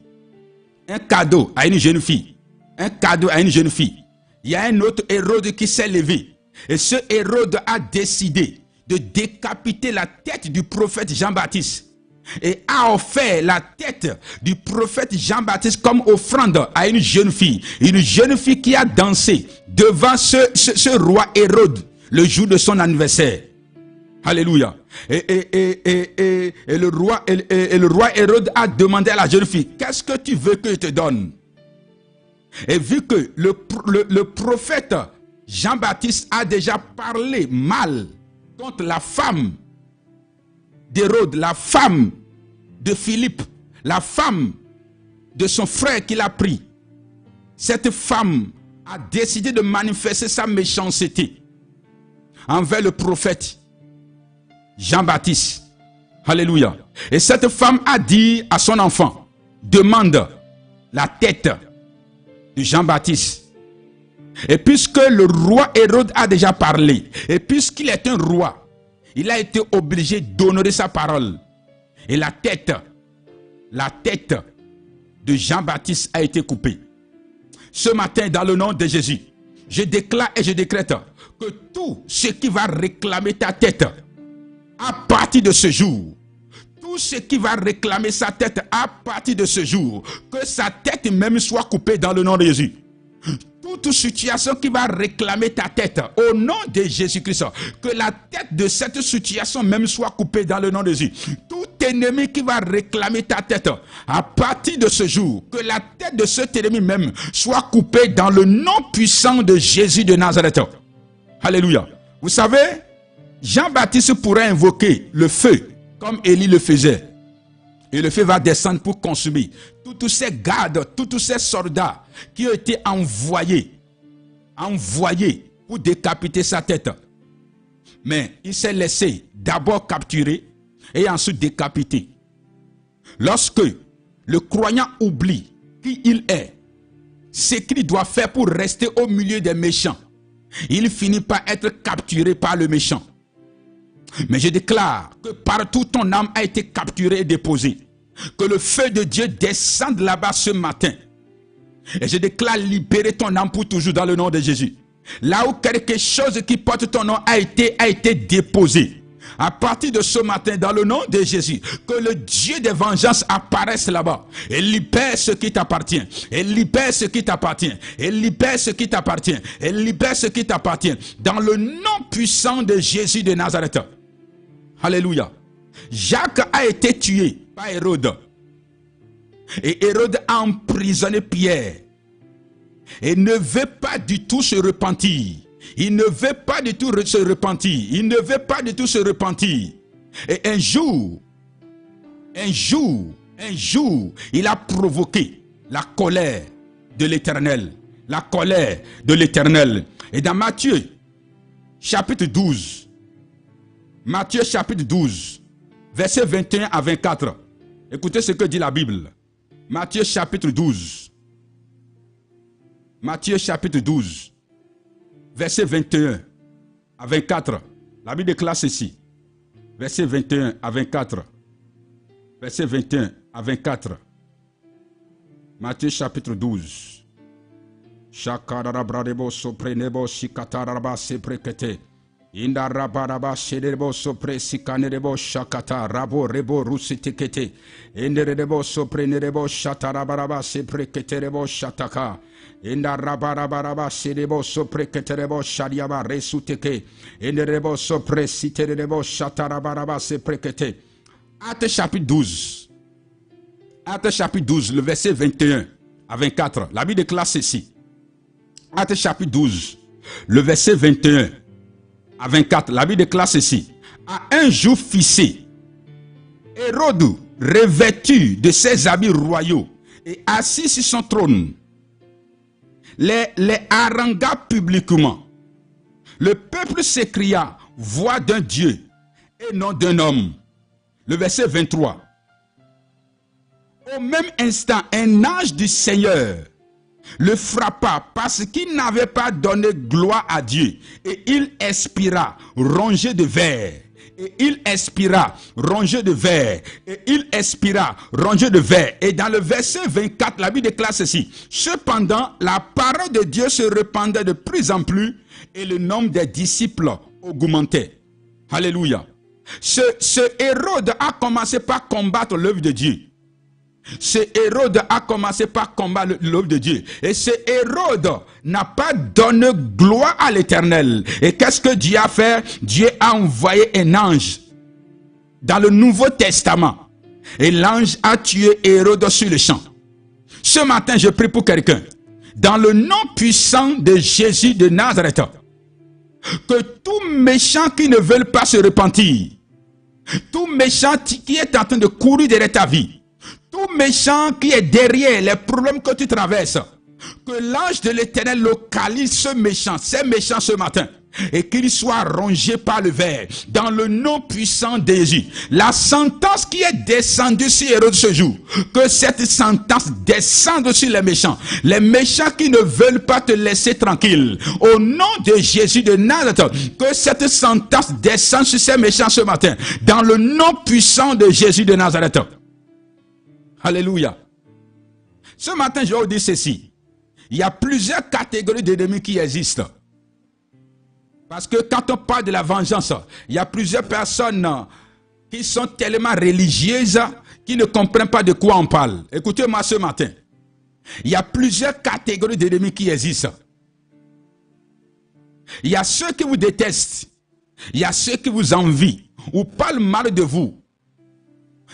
Un cadeau à une jeune fille. Un cadeau à une jeune fille. Il y a un autre Hérode qui s'est levé. Et ce Hérode a décidé de décapiter la tête du prophète Jean-Baptiste. Et a offert la tête du prophète Jean-Baptiste comme offrande à une jeune fille qui a dansé devant ce roi Hérode le jour de son anniversaire. Alléluia. Et le roi Hérode a demandé à la jeune fille, qu'est-ce que tu veux que je te donne? Et vu que le prophète Jean-Baptiste a déjà parlé mal contre la femme d'Hérode, la femme de Philippe, la femme de son frère qu'il a pris. Cette femme a décidé de manifester sa méchanceté envers le prophète Jean-Baptiste. Alléluia. Et cette femme a dit à son enfant, demande la tête de Jean-Baptiste. Et puisque le roi Hérode a déjà parlé, et puisqu'il est un roi, il a été obligé d'honorer sa parole. Et la tête de Jean-Baptiste a été coupée. Ce matin, dans le nom de Jésus, je déclare et je décrète que tout ce qui va réclamer ta tête, à partir de ce jour, tout ce qui va réclamer sa tête à partir de ce jour, que sa tête même soit coupée dans le nom de Jésus. Toute situation qui va réclamer ta tête, au nom de Jésus-Christ, que la tête de cette situation même soit coupée dans le nom de Jésus. Tout ennemi qui va réclamer ta tête, à partir de ce jour, que la tête de cet ennemi même soit coupée dans le nom puissant de Jésus de Nazareth. Alléluia. Vous savez, Jean-Baptiste pourrait invoquer le feu, comme Élie le faisait. Et le feu va descendre pour consumer tous ces gardes, tous ces soldats qui ont été envoyés pour décapiter sa tête. Mais il s'est laissé d'abord capturer et ensuite décapiter. Lorsque le croyant oublie qui il est, ce qu'il doit faire pour rester au milieu des méchants, il finit par être capturé par le méchant. Mais je déclare que partout ton âme a été capturée et déposée. Que le feu de Dieu descende là-bas ce matin. Et je déclare libérer ton âme pour toujours dans le nom de Jésus. Là où quelque chose qui porte ton nom a été déposé, À partir de ce matin, dans le nom de Jésus, que le Dieu des vengeances apparaisse là-bas et libère ce qui t'appartient. Et libère ce qui t'appartient. Et libère ce qui t'appartient. Et libère ce qui t'appartient. Dans le nom puissant de Jésus de Nazareth. Alléluia. Jacques a été tué par Hérode. Et Hérode a emprisonné Pierre. Et ne veut pas du tout se repentir. Il ne veut pas du tout se repentir. Il ne veut pas du tout se repentir. Et un jour, il a provoqué la colère de l'Éternel. La colère de l'Éternel. Et dans Matthieu, chapitre 12, Matthieu chapitre 12, versets 21 à 24. Écoutez ce que dit la Bible. Matthieu chapitre 12. Matthieu chapitre 12. Verset 21 à 24. La Bible déclare ceci. Verset 21 à 24. Verset 21 à 24. Matthieu chapitre 12. Shakarabradebo soprenebo shikataraba seprekete. Indarabaraba shedebo sopre sikanerebo shakata rabo rebo rusitikete. Enderebo soprenebo shatarabaraba sepreketerebo shataka. Indarabaraba shedebo sopreketerebo shadiaba resuteke. Enderebo sopre siterebo shatarabaraba seprekete. Acte chapitre 12. Acte chapitre 12, le verset 21 à 24. La Bible déclare ceci. Acte chapitre 12, le verset 21 à 24. La Bible déclare ceci. À un jour fixé, Hérode, revêtu de ses habits royaux et assis sur son trône, les harangua publiquement. Le peuple s'écria, voix d'un Dieu et non d'un homme. Le verset 23. Au même instant, un ange du Seigneur le frappa parce qu'il n'avait pas donné gloire à Dieu. Et il expira, rongé de verre. Et il expira, rongé de verre. Et il expira, rongé de verre. Et dans le verset 24, la Bible déclare ceci. Cependant, la parole de Dieu se répandait de plus en plus et le nombre des disciples augmentait. Alléluia. Ce Hérode a commencé par combattre l'œuvre de Dieu. Ce Hérode a commencé par combattre l'œuvre de Dieu. Et ce Hérode n'a pas donné gloire à l'Éternel. Et qu'est-ce que Dieu a fait? Dieu a envoyé un ange dans le Nouveau Testament. Et l'ange a tué Hérode sur le champ. Ce matin, je prie pour quelqu'un. Dans le nom puissant de Jésus de Nazareth, que tout méchant qui ne veut pas se repentir, tout méchant qui est en train de courir derrière ta vie, tout méchant qui est derrière les problèmes que tu traverses, que l'ange de l'Éternel localise ce méchant, ces méchants ce matin, et qu'il soit rongé par le ver, dans le nom puissant de Jésus. La sentence qui est descendue sur Hérode ce jour, que cette sentence descende sur les méchants qui ne veulent pas te laisser tranquille. Au nom de Jésus de Nazareth, que cette sentence descende sur ces méchants ce matin, dans le nom puissant de Jésus de Nazareth. Alléluia. Ce matin, je vais vous dire ceci. Il y a plusieurs catégories d'ennemis qui existent. Parce que quand on parle de la vengeance, il y a plusieurs personnes qui sont tellement religieuses qui ne comprennent pas de quoi on parle. Écoutez-moi ce matin. Il y a plusieurs catégories d'ennemis qui existent. Il y a ceux qui vous détestent. Il y a ceux qui vous envient ou parlent mal de vous.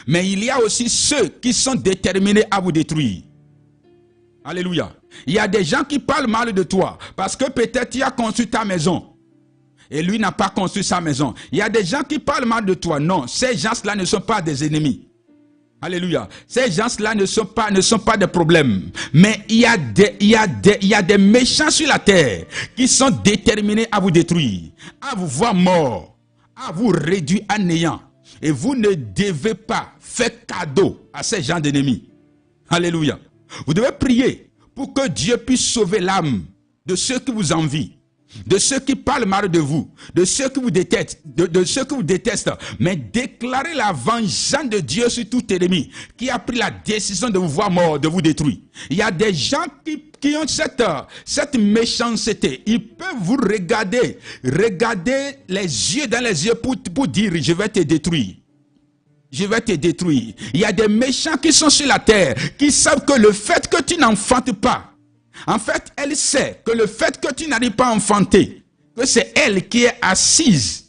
Mais il y a aussi ceux qui sont déterminés à vous détruire. Alléluia. Il y a des gens qui parlent mal de toi parce que peut-être tu as construit ta maison et lui n'a pas construit sa maison. Il y a des gens qui parlent mal de toi. Non, ces gens-là ne sont pas des ennemis. Alléluia. Ces gens-là ne sont pas des problèmes. Mais il y a des méchants sur la terre qui sont déterminés à vous détruire, à vous voir mort, à vous réduire à néant. Et vous ne devez pas faire cadeau à ces gens d'ennemis. Alléluia. Vous devez prier pour que Dieu puisse sauver l'âme de ceux qui vous envient. de ceux qui parlent mal de vous, de ceux qui vous détestent, de ceux qui vous détestent, mais déclarez la vengeance de Dieu sur tout ennemi qui a pris la décision de vous voir mort, de vous détruire. Il y a des gens qui ont cette méchanceté. Ils peuvent vous regarder les yeux dans les yeux pour dire je vais te détruire. Je vais te détruire. Il y a des méchants qui sont sur la terre, qui savent que le fait que tu n'enfantes pas, en fait, elle sait que le fait que tu n'arrives pas à enfanter, que c'est elle qui est assise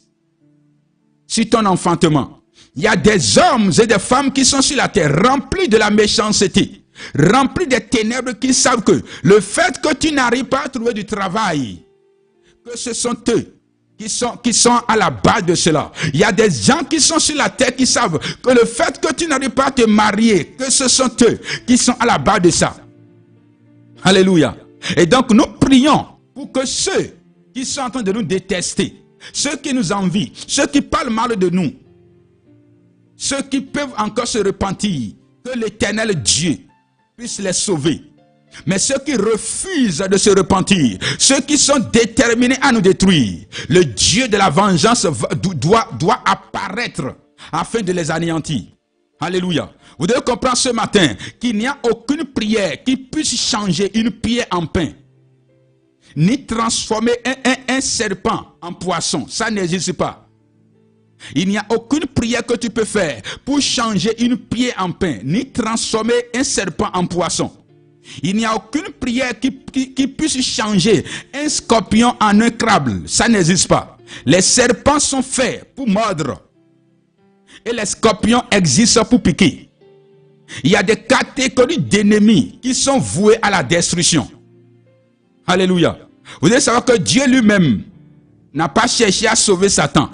sur ton enfantement. Il y a des hommes et des femmes qui sont sur la terre, remplis de la méchanceté, remplis des ténèbres, qui savent que le fait que tu n'arrives pas à trouver du travail, que ce sont eux qui sont à la base de cela. Il y a des gens qui sont sur la terre qui savent que le fait que tu n'arrives pas à te marier, que ce sont eux qui sont à la base de ça. Alléluia. Et donc nous prions pour que ceux qui sont en train de nous détester, ceux qui nous envient, ceux qui parlent mal de nous, ceux qui peuvent encore se repentir, que l'Éternel Dieu puisse les sauver. Mais ceux qui refusent de se repentir, ceux qui sont déterminés à nous détruire, le Dieu de la vengeance doit apparaître afin de les anéantir. Alléluia. Vous devez comprendre ce matin qu'il n'y a aucune prière qui puisse changer une pierre en pain, ni transformer un serpent en poisson. Ça n'existe pas. Il n'y a aucune prière que tu peux faire pour changer une pierre en pain, ni transformer un serpent en poisson. Il n'y a aucune prière qui puisse changer un scorpion en un crabe. Ça n'existe pas. Les serpents sont faits pour mordre. Et les scorpions existent pour piquer. Il y a des catégories d'ennemis qui sont voués à la destruction. Alléluia. Vous devez savoir que Dieu lui-même n'a pas cherché à sauver Satan,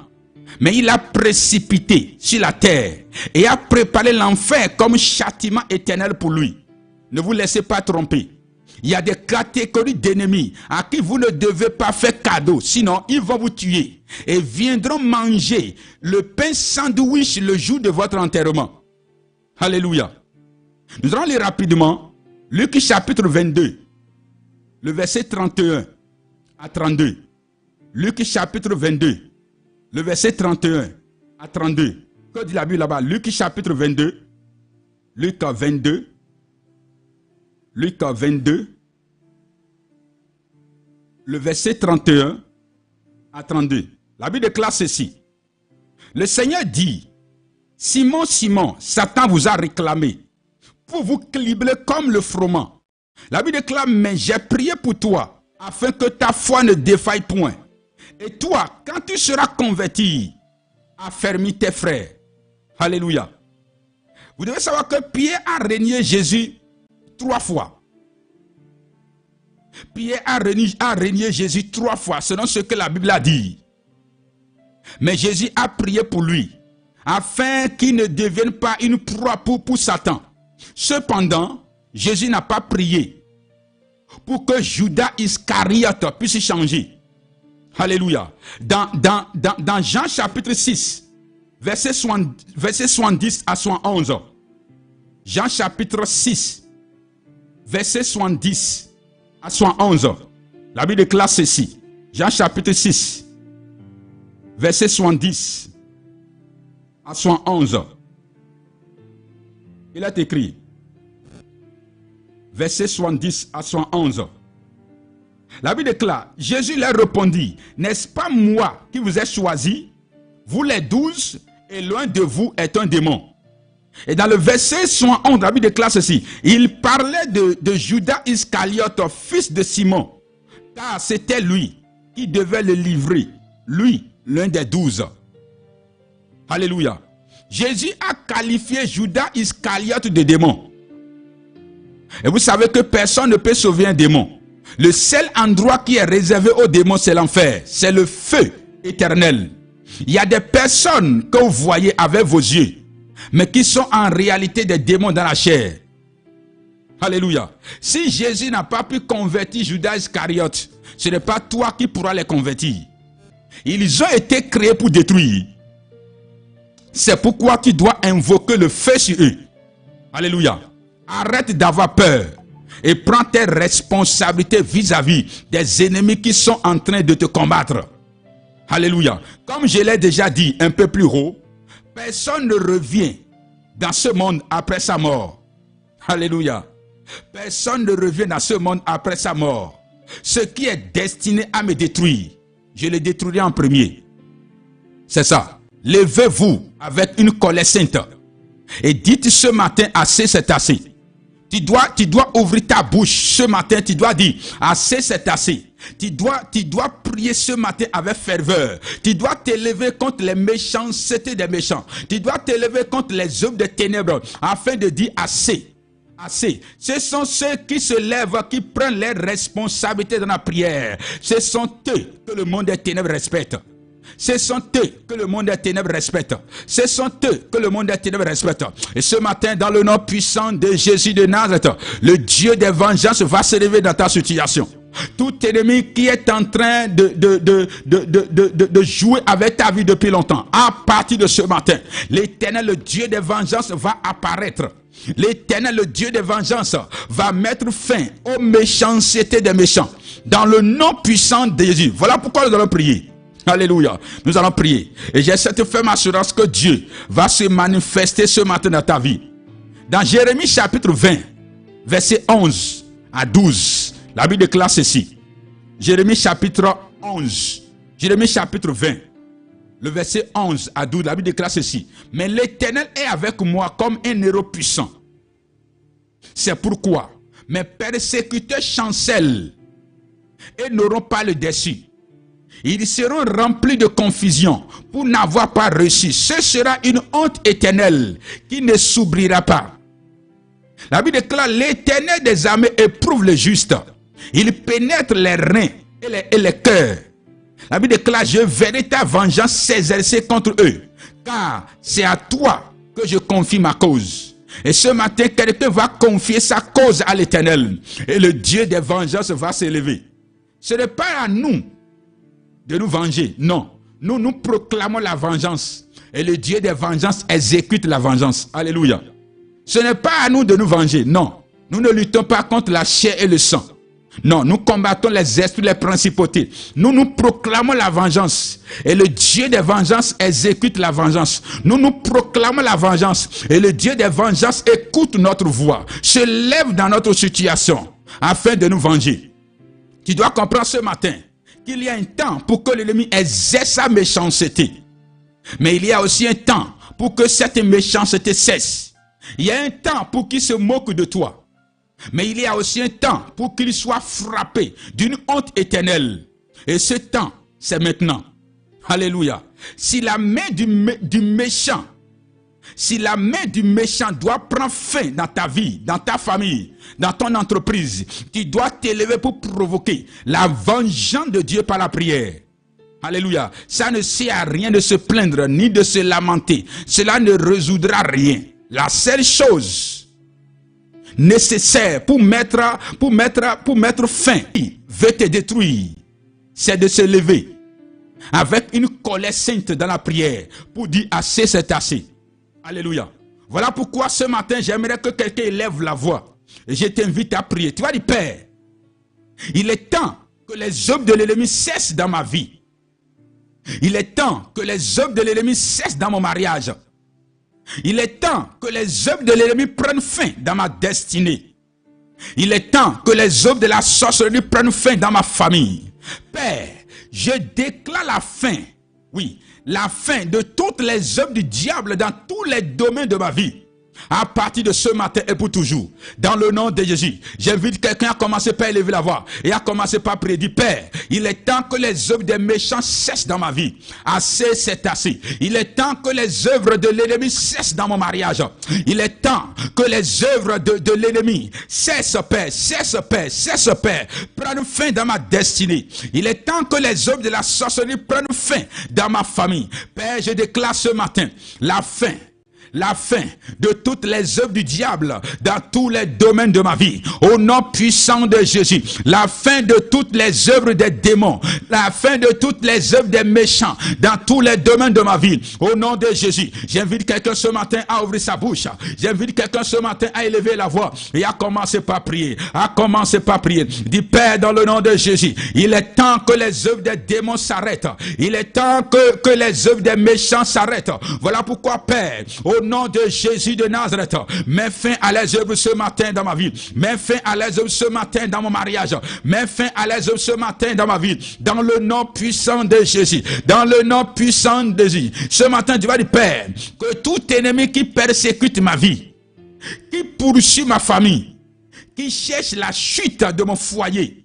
mais il a précipité sur la terre et a préparé l'enfer comme châtiment éternel pour lui. Ne vous laissez pas tromper. Il y a des catégories d'ennemis à qui vous ne devez pas faire cadeau, sinon ils vont vous tuer et viendront manger le pain sandwich le jour de votre enterrement. Alléluia. Nous allons lire rapidement Luc chapitre 22, le verset 31 à 32. Luc chapitre 22, le verset 31 à 32. Que dit la Bible là-bas? Luc chapitre 22, Luc 22, Luc 22, le verset 31 à 32. La Bible déclare ceci. Le Seigneur dit, Simon, Simon, Satan vous a réclamé pour vous cribler comme le froment. La Bible déclare, mais j'ai prié pour toi, afin que ta foi ne défaille point. Et toi, quand tu seras converti, affermis tes frères. Alléluia. Vous devez savoir que Pierre a régné Jésus 3 fois. Pierre a régné Jésus 3 fois, selon ce que la Bible a dit. Mais Jésus a prié pour lui, afin qu'il ne devienne pas une proie pour Satan. Cependant, Jésus n'a pas prié pour que Judas Iscariote puisse changer. Alléluia. Dans Jean chapitre 6, verset 70 à 71. Jean chapitre 6, verset 70 à 71. La Bible déclare ceci. Jean chapitre 6, verset 70 à 71. Il a écrit, verset 70 à 71. La Bible déclare, Jésus leur répondit, n'est-ce pas moi qui vous ai choisi, vous les 12, et loin de vous est un démon. Et dans le verset 71, la Bible déclare ceci, il parlait de Judas Iscariote, fils de Simon, car c'était lui qui devait le livrer, lui, l'un des 12. Alléluia. Jésus a qualifié Judas Iscariote de démon. Et vous savez que personne ne peut sauver un démon. Le seul endroit qui est réservé aux démons, c'est l'enfer. C'est le feu éternel. Il y a des personnes que vous voyez avec vos yeux, mais qui sont en réalité des démons dans la chair. Alléluia. Si Jésus n'a pas pu convertir Judas Iscariote, ce n'est pas toi qui pourras les convertir. Ils ont été créés pour détruire. C'est pourquoi tu dois invoquer le feu sur eux. Alléluia. Arrête d'avoir peur. et prends tes responsabilités vis-à-vis des ennemis qui sont en train de te combattre. Alléluia. Comme je l'ai déjà dit un peu plus haut, personne ne revient dans ce monde après sa mort. Alléluia. Personne ne revient dans ce monde après sa mort. Ce qui est destiné à me détruire, je le détruirai en premier. C'est ça. Levez-vous avec une colère sainte et dites ce matin, assez c'est assez. Tu dois ouvrir ta bouche ce matin, tu dois dire, assez c'est assez. Tu dois prier ce matin avec ferveur. Tu dois t'élever contre les méchancetés des méchants. Tu dois t'élever contre les œuvres des ténèbres afin de dire assez. Assez. Ce sont ceux qui se lèvent, qui prennent les responsabilités dans la prière. Ce sont eux que le monde des ténèbres respecte. Ce sont eux que le monde des ténèbres respecte. Ce sont eux que le monde des ténèbres respecte. Et ce matin, dans le nom puissant de Jésus de Nazareth, le Dieu des vengeances va se lever dans ta situation. Tout ennemi qui est en train de jouer avec ta vie depuis longtemps, à partir de ce matin, l'Éternel, le Dieu des vengeances, va apparaître. L'Éternel, le Dieu des vengeances, va mettre fin aux méchancetés des méchants. Dans le nom puissant de Jésus. Voilà pourquoi nous allons prier. Alléluia. Nous allons prier. Et j'ai cette ferme assurance que Dieu va se manifester ce matin dans ta vie. Dans Jérémie chapitre 20, verset 11 à 12, la Bible déclare ceci. Jérémie chapitre 11, Jérémie chapitre 20, le verset 11 à 12, la Bible déclare ceci. Mais l'Éternel est avec moi comme un héros puissant. C'est pourquoi mes persécuteurs chancellent et n'auront pas le dessus. Ils seront remplis de confusion pour n'avoir pas reçu. Ce sera une honte éternelle qui ne s'oubliera pas. La Bible déclare, l'Éternel des armées éprouve le juste. Il pénètre les reins et les cœurs. La Bible déclare, je verrai ta vengeance s'exercer contre eux, car c'est à toi que je confie ma cause. Et ce matin, quelqu'un va confier sa cause à l'Éternel. Et le Dieu des vengeances va s'élever. Ce n'est pas à nous de nous venger. Non. Nous proclamons la vengeance. Et le Dieu des vengeances exécute la vengeance. Alléluia. Ce n'est pas à nous de nous venger. Non. Nous ne luttons pas contre la chair et le sang. Non. Nous combattons les esprits, les principautés. Nous proclamons la vengeance. Et le Dieu des vengeances exécute la vengeance. Nous proclamons la vengeance. Et le Dieu des vengeances écoute notre voix. Se lève dans notre situation afin de nous venger. Tu dois comprendre ce matin qu'il y a un temps pour que l'ennemi exerce sa méchanceté. Mais il y a aussi un temps pour que cette méchanceté cesse. Il y a un temps pour qu'il se moque de toi. Mais il y a aussi un temps pour qu'il soit frappé d'une honte éternelle. Et ce temps, c'est maintenant. Alléluia. Si la main du méchant, doit prendre fin dans ta vie, dans ta famille, dans ton entreprise, tu dois t'élever pour provoquer la vengeance de Dieu par la prière. Alléluia. Ça ne sert à rien de se plaindre ni de se lamenter. Cela ne résoudra rien. La seule chose nécessaire pour mettre fin, veut te détruire, c'est de se lever avec une colère sainte dans la prière pour dire assez, c'est assez. Alléluia. Voilà pourquoi ce matin, j'aimerais que quelqu'un élève la voix. Et je t'invite à prier. Tu vas dire, Père, il est temps que les œuvres de l'ennemi cessent dans ma vie. Il est temps que les œuvres de l'ennemi cessent dans mon mariage. Il est temps que les œuvres de l'ennemi prennent fin dans ma destinée. Il est temps que les œuvres de la sorcellerie prennent fin dans ma famille. Père, je déclare la fin. Oui. La fin de toutes les œuvres du diable dans tous les domaines de ma vie. À partir de ce matin et pour toujours. Dans le nom de Jésus. J'invite quelqu'un à commencer par élever la voix. Et à commencer par prier. Dire, Père, il est temps que les œuvres des méchants cessent dans ma vie. Assez, c'est assez. Il est temps que les œuvres de l'ennemi cessent dans mon mariage. Il est temps que les œuvres de l'ennemi cessent, Père. Cessent, Père. Cessent, Père. Prennent fin dans ma destinée. Il est temps que les œuvres de la sorcellerie prennent fin dans ma famille. Père, je déclare ce matin la fin. la fin de toutes les œuvres du diable dans tous les domaines de ma vie. Au nom puissant de Jésus, la fin de toutes les œuvres des démons, la fin de toutes les œuvres des méchants dans tous les domaines de ma vie. Au nom de Jésus, j'invite quelqu'un ce matin à ouvrir sa bouche. J'invite quelqu'un ce matin à élever la voix et à commencer par prier. À commencer par prier. Dis Père, dans le nom de Jésus, il est temps que les œuvres des démons s'arrêtent. Il est temps que les œuvres des méchants s'arrêtent. Voilà pourquoi, Père, au nom de Jésus de Nazareth, mets fin à les œuvres ce matin dans ma vie. Mets fin à les œuvres ce matin dans mon mariage. Mets fin à les œuvres ce matin dans ma vie. Dans le nom puissant de Jésus. Dans le nom puissant de Jésus. Ce matin, tu vas dire, Père, que tout ennemi qui persécute ma vie, qui poursuit ma famille, qui cherche la chute de mon foyer,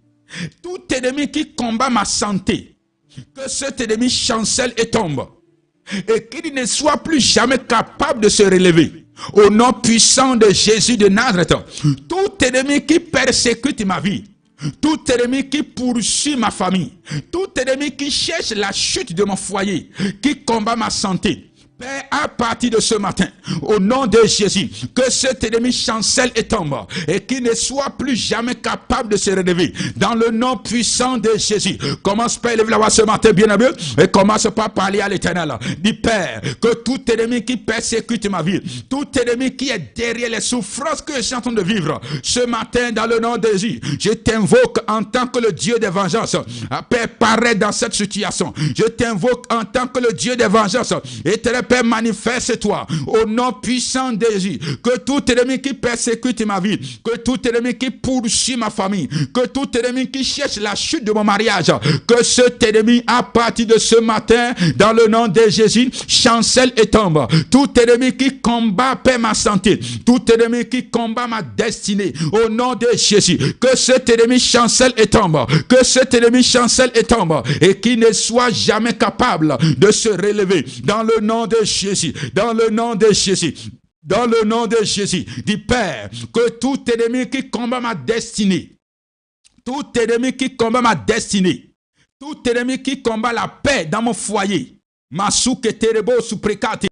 tout ennemi qui combat ma santé, que cet ennemi chancelle et tombe, et qu'il ne soit plus jamais capable de se relever. Au nom puissant de Jésus de Nazareth, tout ennemi qui persécute ma vie, tout ennemi qui poursuit ma famille, tout ennemi qui cherche la chute de mon foyer, qui combat ma santé, Père, à partir de ce matin, au nom de Jésus, que cet ennemi chancelle et tombe, et qu'il ne soit plus jamais capable de se relever. Dans le nom puissant de Jésus, commence par élever la voix ce matin, bien-aimé, et commence par parler à l'Éternel. Dis, Père, que tout ennemi qui persécute ma vie, tout ennemi qui est derrière les souffrances que je suis en train de vivre, ce matin, dans le nom de Jésus, je t'invoque en tant que le Dieu des vengeances. Père, paraît dans cette situation. Je t'invoque en tant que le Dieu des vengeances. Éternel Père, manifeste-toi au nom puissant de Jésus. Que tout ennemi qui persécute ma vie, que tout ennemi qui poursuit ma famille, que tout ennemi qui cherche la chute de mon mariage, que cet ennemi, à partir de ce matin, dans le nom de Jésus, chancelle et tombe. Tout ennemi qui combat, Père, ma santé, tout ennemi qui combat ma destinée, au nom de Jésus, que cet ennemi chancelle et tombe, que cet ennemi chancelle et tombe, et qu'il ne soit jamais capable de se relever. Dans le nom de Jésus, dans le nom de Jésus, dans le nom de Jésus, dis Père, que tout ennemi qui combat ma destinée, tout ennemi qui combat ma destinée, tout ennemi qui combat la paix dans mon foyer, Masuke Terebo Suprekate,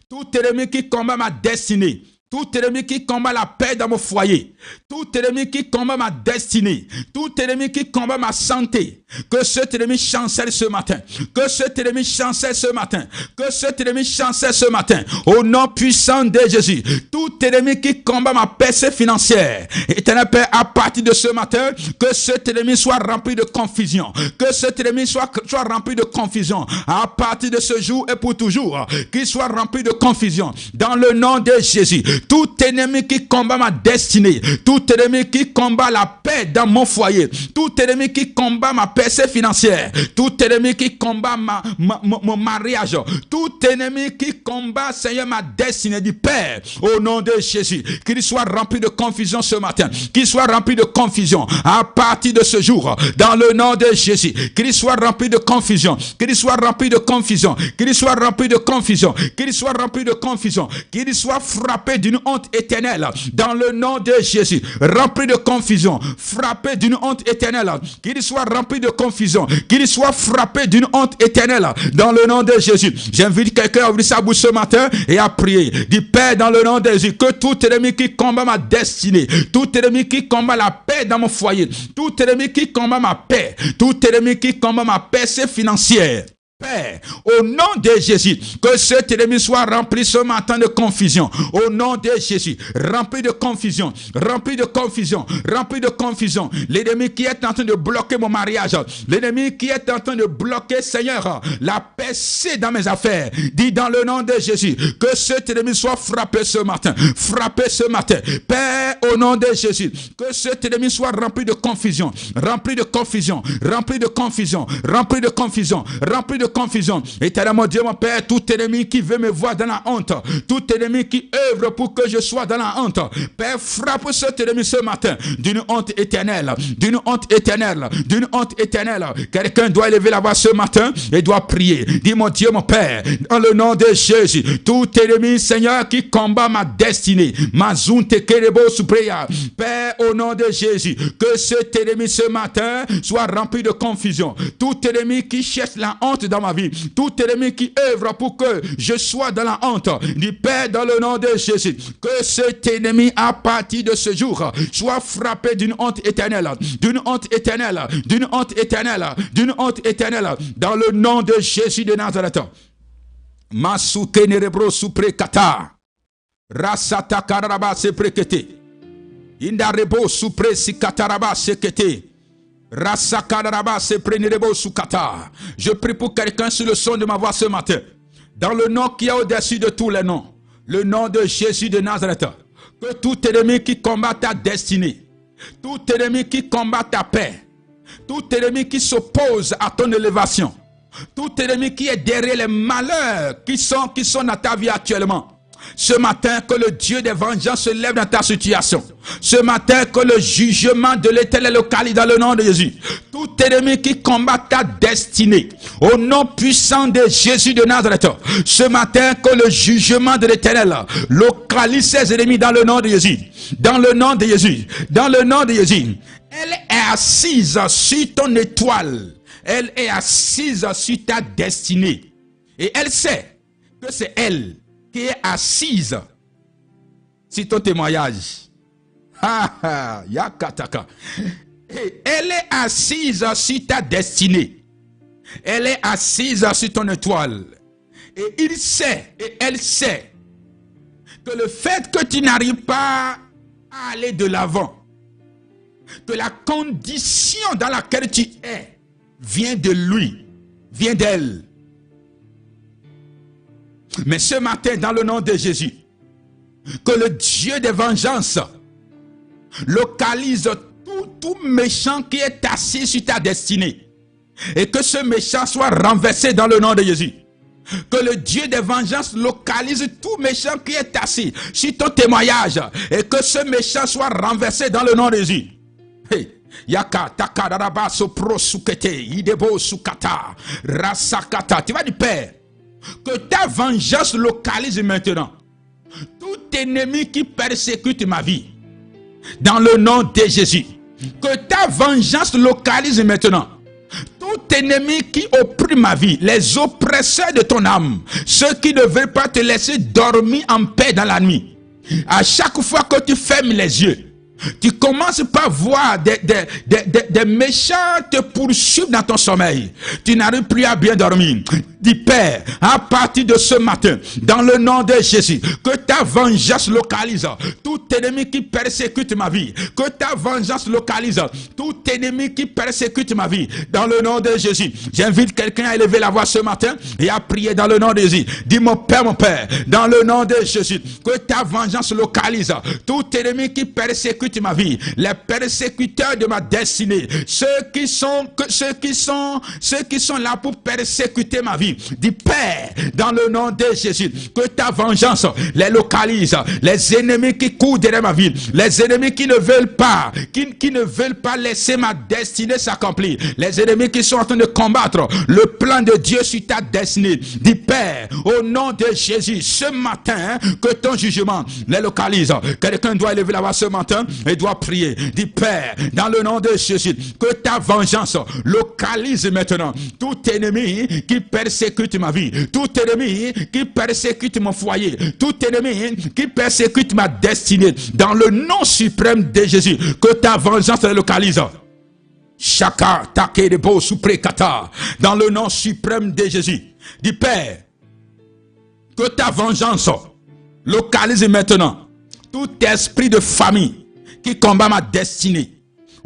tout ennemi qui combat ma destinée, tout ennemi qui combat la paix dans mon foyer, tout ennemi qui combat ma destinée, tout ennemi qui combat ma santé, que cet ennemi chancelle ce matin, que cet ennemi chancelle ce matin, que cet ennemi chancelle ce matin, au nom puissant de Jésus, tout ennemi qui combat ma paix financière, Éternel Père, à partir de ce matin, que cet ennemi soit rempli de confusion, que cet ennemi soit rempli de confusion, à partir de ce jour et pour toujours, qu'il soit rempli de confusion, dans le nom de Jésus. Tout ennemi qui combat ma destinée, tout ennemi qui combat la paix dans mon foyer, tout ennemi qui combat ma paix financière, tout ennemi qui combat mon mariage, tout ennemi qui combat, Seigneur, ma destinée, du Père, au nom de Jésus, qu'il soit rempli de confusion ce matin, qu'il soit rempli de confusion à partir de ce jour, dans le nom de Jésus, qu'il soit rempli de confusion, qu'il soit rempli de confusion, qu'il soit rempli de confusion, qu'il soit rempli de confusion, qu'il soit frappé d'une honte éternelle, dans le nom de Jésus, rempli de confusion, frappé d'une honte éternelle, qu'il soit rempli de confusion, qu'il soit frappé d'une honte éternelle, dans le nom de Jésus. J'invite quelqu'un à ouvrir sa bouche ce matin et à prier. Dis Père, dans le nom de Jésus, que tout ennemi qui combat ma destinée, tout ennemi qui combat la paix dans mon foyer, tout ennemi qui combat ma paix, tout ennemi qui combat ma paix financière, Père, au nom de Jésus, que cet ennemi soit rempli ce matin de confusion. Au nom de Jésus, rempli de confusion, rempli de confusion, rempli de confusion. L'ennemi qui est en train de bloquer mon mariage, l'ennemi qui est en train de bloquer, Seigneur, la paix c'est dans mes affaires. Dis dans le nom de Jésus, que cet ennemi soit frappé ce matin, frappé ce matin. Père, au nom de Jésus, que cet ennemi soit rempli de confusion, rempli de confusion, rempli de confusion, rempli de confusion, rempli de confusion. Éternel mon Dieu, mon Père, tout ennemi qui veut me voir dans la honte, tout ennemi qui œuvre pour que je sois dans la honte, Père, frappe cet ennemi ce matin d'une honte éternelle, d'une honte éternelle, d'une honte éternelle. Quelqu'un doit élever la voix ce matin et doit prier. Dis mon Dieu, mon Père, dans le nom de Jésus, tout ennemi, Seigneur, qui combat ma destinée, ma zunte kerebo supreya, Père, au nom de Jésus, que cet ennemi ce matin soit rempli de confusion. Tout ennemi qui cherche la honte dans ma vie, tout ennemi qui œuvre pour que je sois dans la honte, du Père, dans le nom de Jésus, que cet ennemi à partir de ce jour soit frappé d'une honte éternelle, d'une honte éternelle, d'une honte éternelle, d'une honte éternelle, dans le nom de Jésus de Nazareth. Masuke nerebro supre kata, rasata karaba se prekete, indarebo supre sikataraba sekete. Je prie pour quelqu'un sur le son de ma voix ce matin. Dans le nom qui est au-dessus de tous les noms. Le nom de Jésus de Nazareth. Que tout ennemi qui combat ta destinée. Tout ennemi qui combat ta paix. Tout ennemi qui s'oppose à ton élévation. Tout ennemi qui est derrière les malheurs qui sont dans ta vie actuellement. Ce matin, que le Dieu des vengeances se lève dans ta situation. Ce matin, que le jugement de l'Éternel localise dans le nom de Jésus. Tout ennemi qui combat ta destinée, au nom puissant de Jésus de Nazareth. Ce matin, que le jugement de l'Éternel localise ses ennemis dans le nom de Jésus. Dans le nom de Jésus. Dans le nom de Jésus. Elle est assise sur ton étoile. Elle est assise sur ta destinée. Et elle sait que c'est elle qui est assise sur ton témoignage. Yakataka. Elle est assise sur ta destinée. Elle est assise sur ton étoile. Et il sait, et elle sait, que le fait que tu n'arrives pas à aller de l'avant, que la condition dans laquelle tu es vient de lui, vient d'elle. Mais ce matin, dans le nom de Jésus, que le Dieu des vengeances localise tout méchant qui est assis sur ta destinée. Et que ce méchant soit renversé dans le nom de Jésus. Que le Dieu des vengeances localise tout méchant qui est assis sur ton témoignage. Et que ce méchant soit renversé dans le nom de Jésus. Hey. Yaka takaraba sopro sukete idebo sukata rasakata. Tu vas du Père. Que ta vengeance localise maintenant tout ennemi qui persécute ma vie. Dans le nom de Jésus. Que ta vengeance localise maintenant tout ennemi qui opprime ma vie. Les oppresseurs de ton âme. Ceux qui ne veulent pas te laisser dormir en paix dans la nuit. À chaque fois que tu fermes les yeux, tu commences par voir des méchants te poursuivre dans ton sommeil. Tu n'arrives plus à bien dormir. Dis Père, à partir de ce matin, dans le nom de Jésus, que ta vengeance localise tout ennemi qui persécute ma vie. Que ta vengeance localise tout ennemi qui persécute ma vie. Dans le nom de Jésus, j'invite quelqu'un à élever la voix ce matin et à prier dans le nom de Jésus. Dis mon Père, dans le nom de Jésus, que ta vengeance localise tout ennemi qui persécute ma vie. Les persécuteurs de ma destinée, ceux qui sont là pour persécuter ma vie. Dis Père, dans le nom de Jésus, que ta vengeance les localise. Les ennemis qui courent derrière ma vie, les ennemis qui ne veulent pas, qui ne veulent pas laisser ma destinée s'accomplir, les ennemis qui sont en train de combattre le plan de Dieu sur ta destinée. Dis Père, au nom de Jésus, ce matin, que ton jugement les localise. Quelqu'un doit élever la voix ce matin et doit prier. Dis Père, dans le nom de Jésus, que ta vengeance localise maintenant tout ennemi qui persécute ma vie, tout ennemi qui persécute mon foyer, tout ennemi qui persécute ma destinée, dans le nom suprême de Jésus, que ta vengeance les localise. Chaka takedebo suprekata, dans le nom suprême de Jésus. Dis Père, que ta vengeance localise maintenant tout esprit de famille qui combat ma destinée.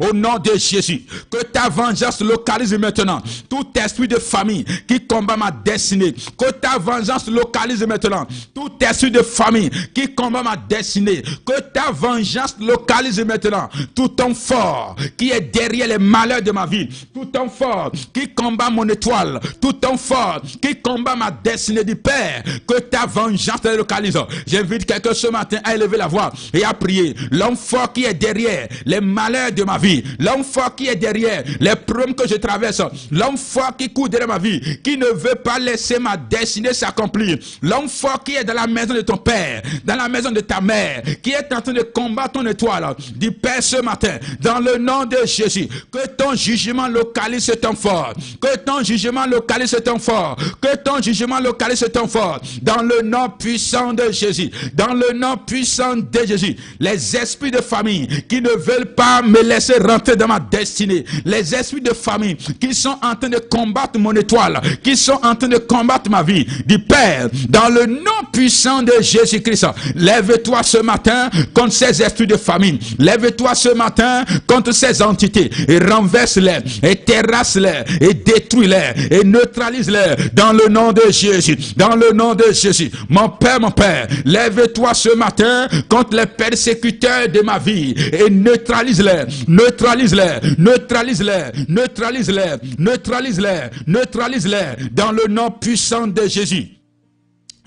Au nom de Jésus, que ta vengeance localise maintenant tout esprit de famille qui combat ma destinée. Que ta vengeance localise maintenant tout esprit de famille qui combat ma destinée. Que ta vengeance localise maintenant tout homme fort qui est derrière les malheurs de ma vie. Tout homme fort qui combat mon étoile. Tout homme fort qui combat ma destinée du Père. Que ta vengeance les localise. J'invite quelqu'un ce matin à élever la voix et à prier. L'homme fort qui est derrière les malheurs de ma vie. vie, l'homme fort qui est derrière les problèmes que je traverse, l'homme fort qui court derrière ma vie, qui ne veut pas laisser ma destinée s'accomplir, l'homme fort qui est dans la maison de ton père, dans la maison de ta mère, qui est en train de combattre ton étoile, dis Père ce matin, dans le nom de Jésus, que ton jugement localise cet homme fort, que ton jugement localise cet homme fort, que ton jugement localise cet homme fort, dans le nom puissant de Jésus, dans le nom puissant de Jésus. Les esprits de famille qui ne veulent pas me laisser rentrer dans ma destinée, les esprits de famille qui sont en train de combattre mon étoile, qui sont en train de combattre ma vie, dis Père, dans le nom puissant de Jésus-Christ, lève-toi ce matin contre ces esprits de famille, lève-toi ce matin contre ces entités et renverse-les et terrasse-les et détruis-les et neutralise-les dans le nom de Jésus, dans le nom de Jésus. Mon Père, lève-toi ce matin contre les persécuteurs de ma vie et neutralise-les, neutralise-les, neutralise-les, neutralise-les, neutralise-les, neutralise-les dans le nom puissant de Jésus.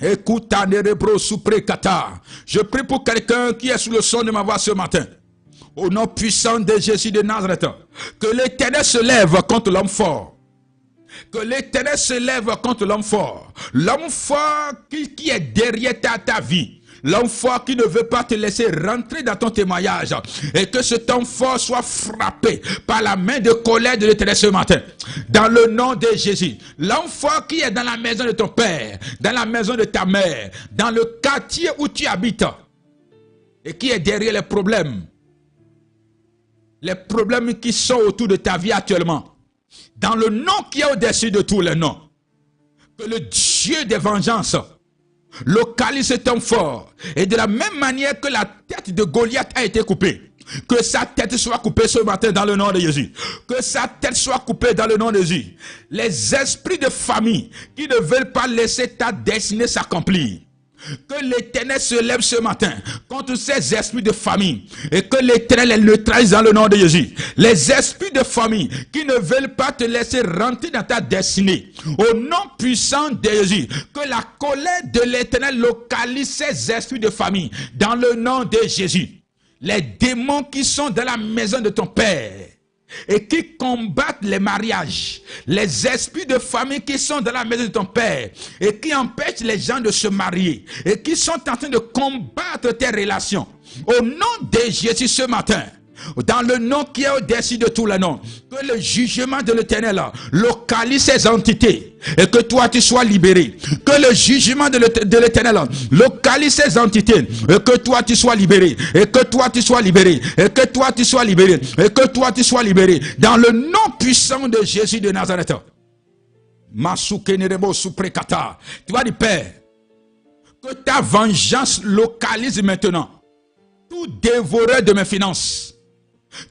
Écoute, je prie pour quelqu'un qui est sous le son de ma voix ce matin. Au nom puissant de Jésus de Nazareth, que l'Éternel se lève contre l'homme fort. Que l'Éternel se lève contre l'homme fort. L'homme fort qui est derrière ta vie. L'homme fort qui ne veut pas te laisser rentrer dans ton témoignage. Et que cet homme fort soit frappé par la main de colère de l'Éternel ce matin. Dans le nom de Jésus. L'homme fort qui est dans la maison de ton père, dans la maison de ta mère, dans le quartier où tu habites. Et qui est derrière les problèmes. Les problèmes qui sont autour de ta vie actuellement. Dans le nom qui est au-dessus de tous les noms. Que le Dieu des vengeances localise cet homme fort. Et de la même manière que la tête de Goliath a été coupée, que sa tête soit coupée ce matin dans le nom de Jésus. Que sa tête soit coupée dans le nom de Jésus. Les esprits de famille qui ne veulent pas laisser ta destinée s'accomplir. Que l'Éternel se lève ce matin contre ces esprits de famille et que l'Éternel les neutralise dans le nom de Jésus. Les esprits de famille qui ne veulent pas te laisser rentrer dans ta destinée. Au nom puissant de Jésus, que la colère de l'Éternel localise ces esprits de famille dans le nom de Jésus. Les démons qui sont dans la maison de ton père et qui combattent les mariages, les esprits de famille qui sont dans la maison de ton père et qui empêchent les gens de se marier et qui sont en train de combattre tes relations. Au nom de Jésus ce matin, dans le nom qui est au-dessus de tous les noms, que le jugement de l'Éternel localise ces entités et que toi tu sois libéré. Que le jugement de l'Éternel localise ces entités et que toi tu sois libéré. Et que toi tu sois libéré. Et que toi tu sois libéré. Et que toi tu sois libéré. Dans le nom puissant de Jésus de Nazareth. Tu vas dire, Père, que ta vengeance localise maintenant tout dévoreur de mes finances.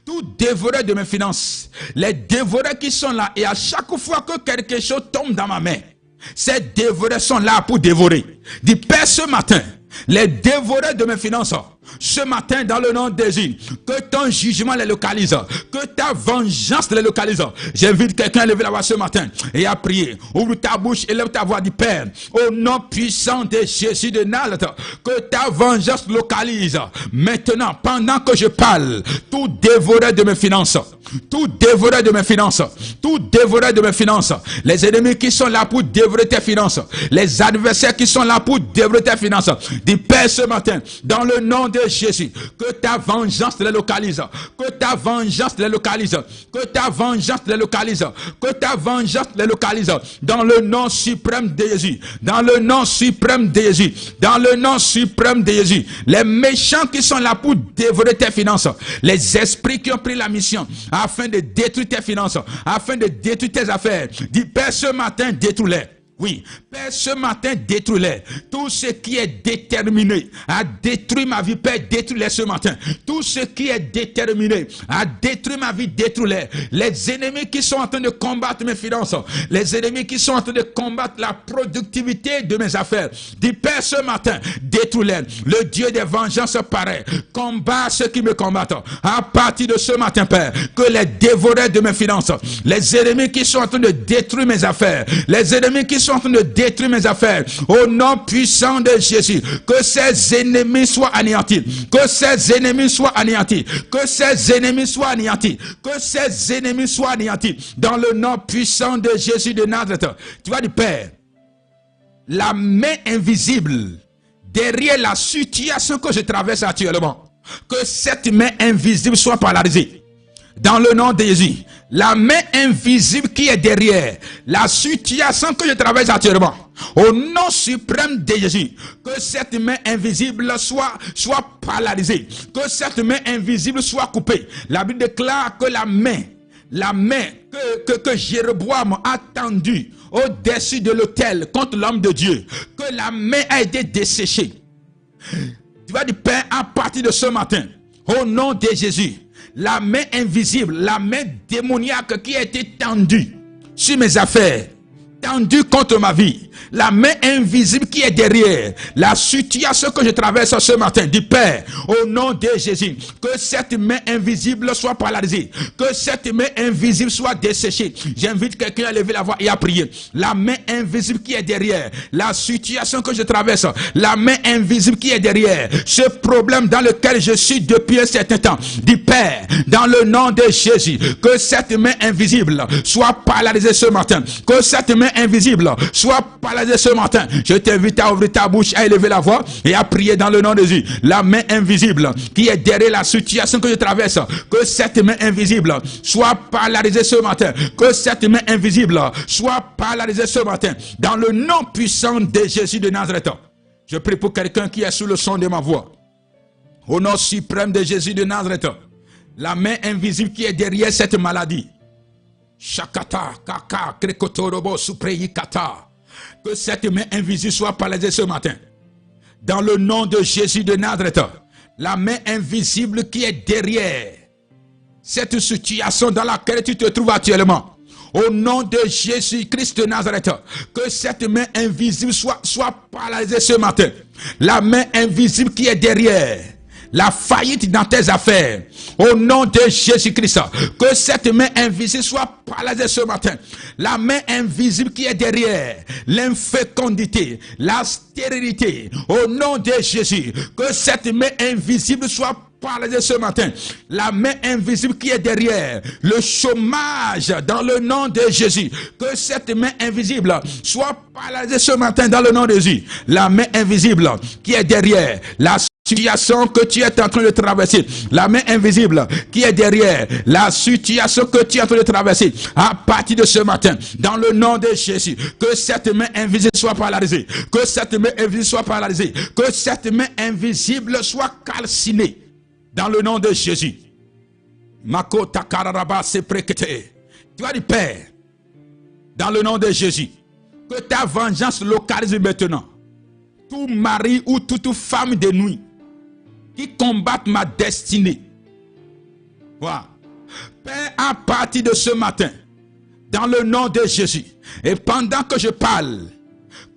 Tout dévoreur de mes finances, les dévoreurs qui sont là, et à chaque fois que quelque chose tombe dans ma main, ces dévoreurs sont là pour dévorer. Dis Père, ce matin, les dévoreurs de mes finances, ce matin dans le nom de Jésus, que ton jugement les localise, que ta vengeance les localise. J'invite quelqu'un à lever la voix ce matin et à prier. Ouvre ta bouche et lève ta voix, dis Père, au nom puissant de Jésus de Nazareth, que ta vengeance localise. Maintenant, pendant que je parle, tout dévoreur de mes finances, tout dévoreur de mes finances, tout dévoreur de mes finances, les ennemis qui sont là pour dévorer tes finances, les adversaires qui sont là pour dévorer tes finances, dis Père ce matin, dans le nom de Jésus, que ta vengeance les localise, que ta vengeance les localise, que ta vengeance les localise, que ta vengeance les localise, dans le nom suprême de Jésus, dans le nom suprême de Jésus, dans le nom suprême de Jésus. Les méchants qui sont là pour dévorer tes finances, les esprits qui ont pris la mission afin de détruire tes finances, afin de détruire tes affaires, dis Père ce matin, détruis-les. Oui, Père, ce matin, détruis-les. Tout ce qui est déterminé à détruire ma vie, Père, détruis-les ce matin. Tout ce qui est déterminé à détruire ma vie, détruis-les. Les ennemis qui sont en train de combattre mes finances, les ennemis qui sont en train de combattre la productivité de mes affaires, dis Père, ce matin, détruis-les. Le Dieu des vengeances paraît, combat ceux qui me combattent. À partir de ce matin, Père, que les dévoreurs de mes finances, les ennemis qui sont en train de détruire mes affaires, les ennemis qui sont sont en train de détruire mes affaires, au nom puissant de Jésus, que ces ennemis soient anéantis, que ces ennemis soient anéantis, que ces ennemis soient anéantis, que ces ennemis soient anéantis, dans le nom puissant de Jésus de Nazareth. Tu vois du Père, la main invisible derrière la situation que je traverse actuellement, que cette main invisible soit paralysée. Dans le nom de Jésus, la main invisible qui est derrière la situation que je traverse actuellement, au nom suprême de Jésus, que cette main invisible soit paralysée, que cette main invisible soit coupée. La Bible déclare que la main que Jéroboam a tendue au-dessus de l'autel contre l'homme de Dieu, que la main a été desséchée. Tu vas du Père, à partir de ce matin, au nom de Jésus, la main invisible, la main démoniaque qui a été tendue sur mes affaires, tendue contre ma vie, la main invisible qui est derrière la situation que je traverse ce matin, du Père, au nom de Jésus, que cette main invisible soit paralysée, que cette main invisible soit desséchée. J'invite quelqu'un à lever la voix et à prier. La main invisible qui est derrière la situation que je traverse, la main invisible qui est derrière ce problème dans lequel je suis depuis un certain temps, du Père, dans le nom de Jésus, que cette main invisible soit paralysée ce matin, que cette main invisible soit paralysée ce matin. Je t'invite à ouvrir ta bouche, à élever la voix et à prier dans le nom de Jésus. La main invisible qui est derrière la situation que je traverse, que cette main invisible soit paralysée ce matin, que cette main invisible soit paralysée ce matin, dans le nom puissant de Jésus de Nazareth. Je prie pour quelqu'un qui est sous le son de ma voix. Au nom suprême de Jésus de Nazareth, la main invisible qui est derrière cette maladie, Shakata, Kaka, Krekotorobo, Supreyi Kata, que cette main invisible soit paralysée ce matin. Dans le nom de Jésus de Nazareth, la main invisible qui est derrière cette situation dans laquelle tu te trouves actuellement, au nom de Jésus-Christ de Nazareth, que cette main invisible soit paralysée ce matin. La main invisible qui est derrière la faillite dans tes affaires, au nom de Jésus-Christ, que cette main invisible soit paralysée ce matin. La main invisible qui est derrière l'infécondité, la stérilité, au nom de Jésus, que cette main invisible soit paralysée ce matin. La main invisible qui est derrière le chômage, dans le nom de Jésus, que cette main invisible soit paralysée ce matin dans le nom de Jésus. La main invisible qui est derrière la situation que tu es en train de traverser, la main invisible qui est derrière la situation que tu es en train de traverser, à partir de ce matin, dans le nom de Jésus, que cette main invisible soit paralysée, que cette main invisible soit paralysée, que cette main invisible soit calcinée, dans le nom de Jésus. Mako takararaba se prekete. Tu as dit, Père, dans le nom de Jésus, que ta vengeance localise maintenant tout mari ou toute femme de nuit qui combattent ma destinée. Voilà. Père, à partir de ce matin, dans le nom de Jésus, et pendant que je parle,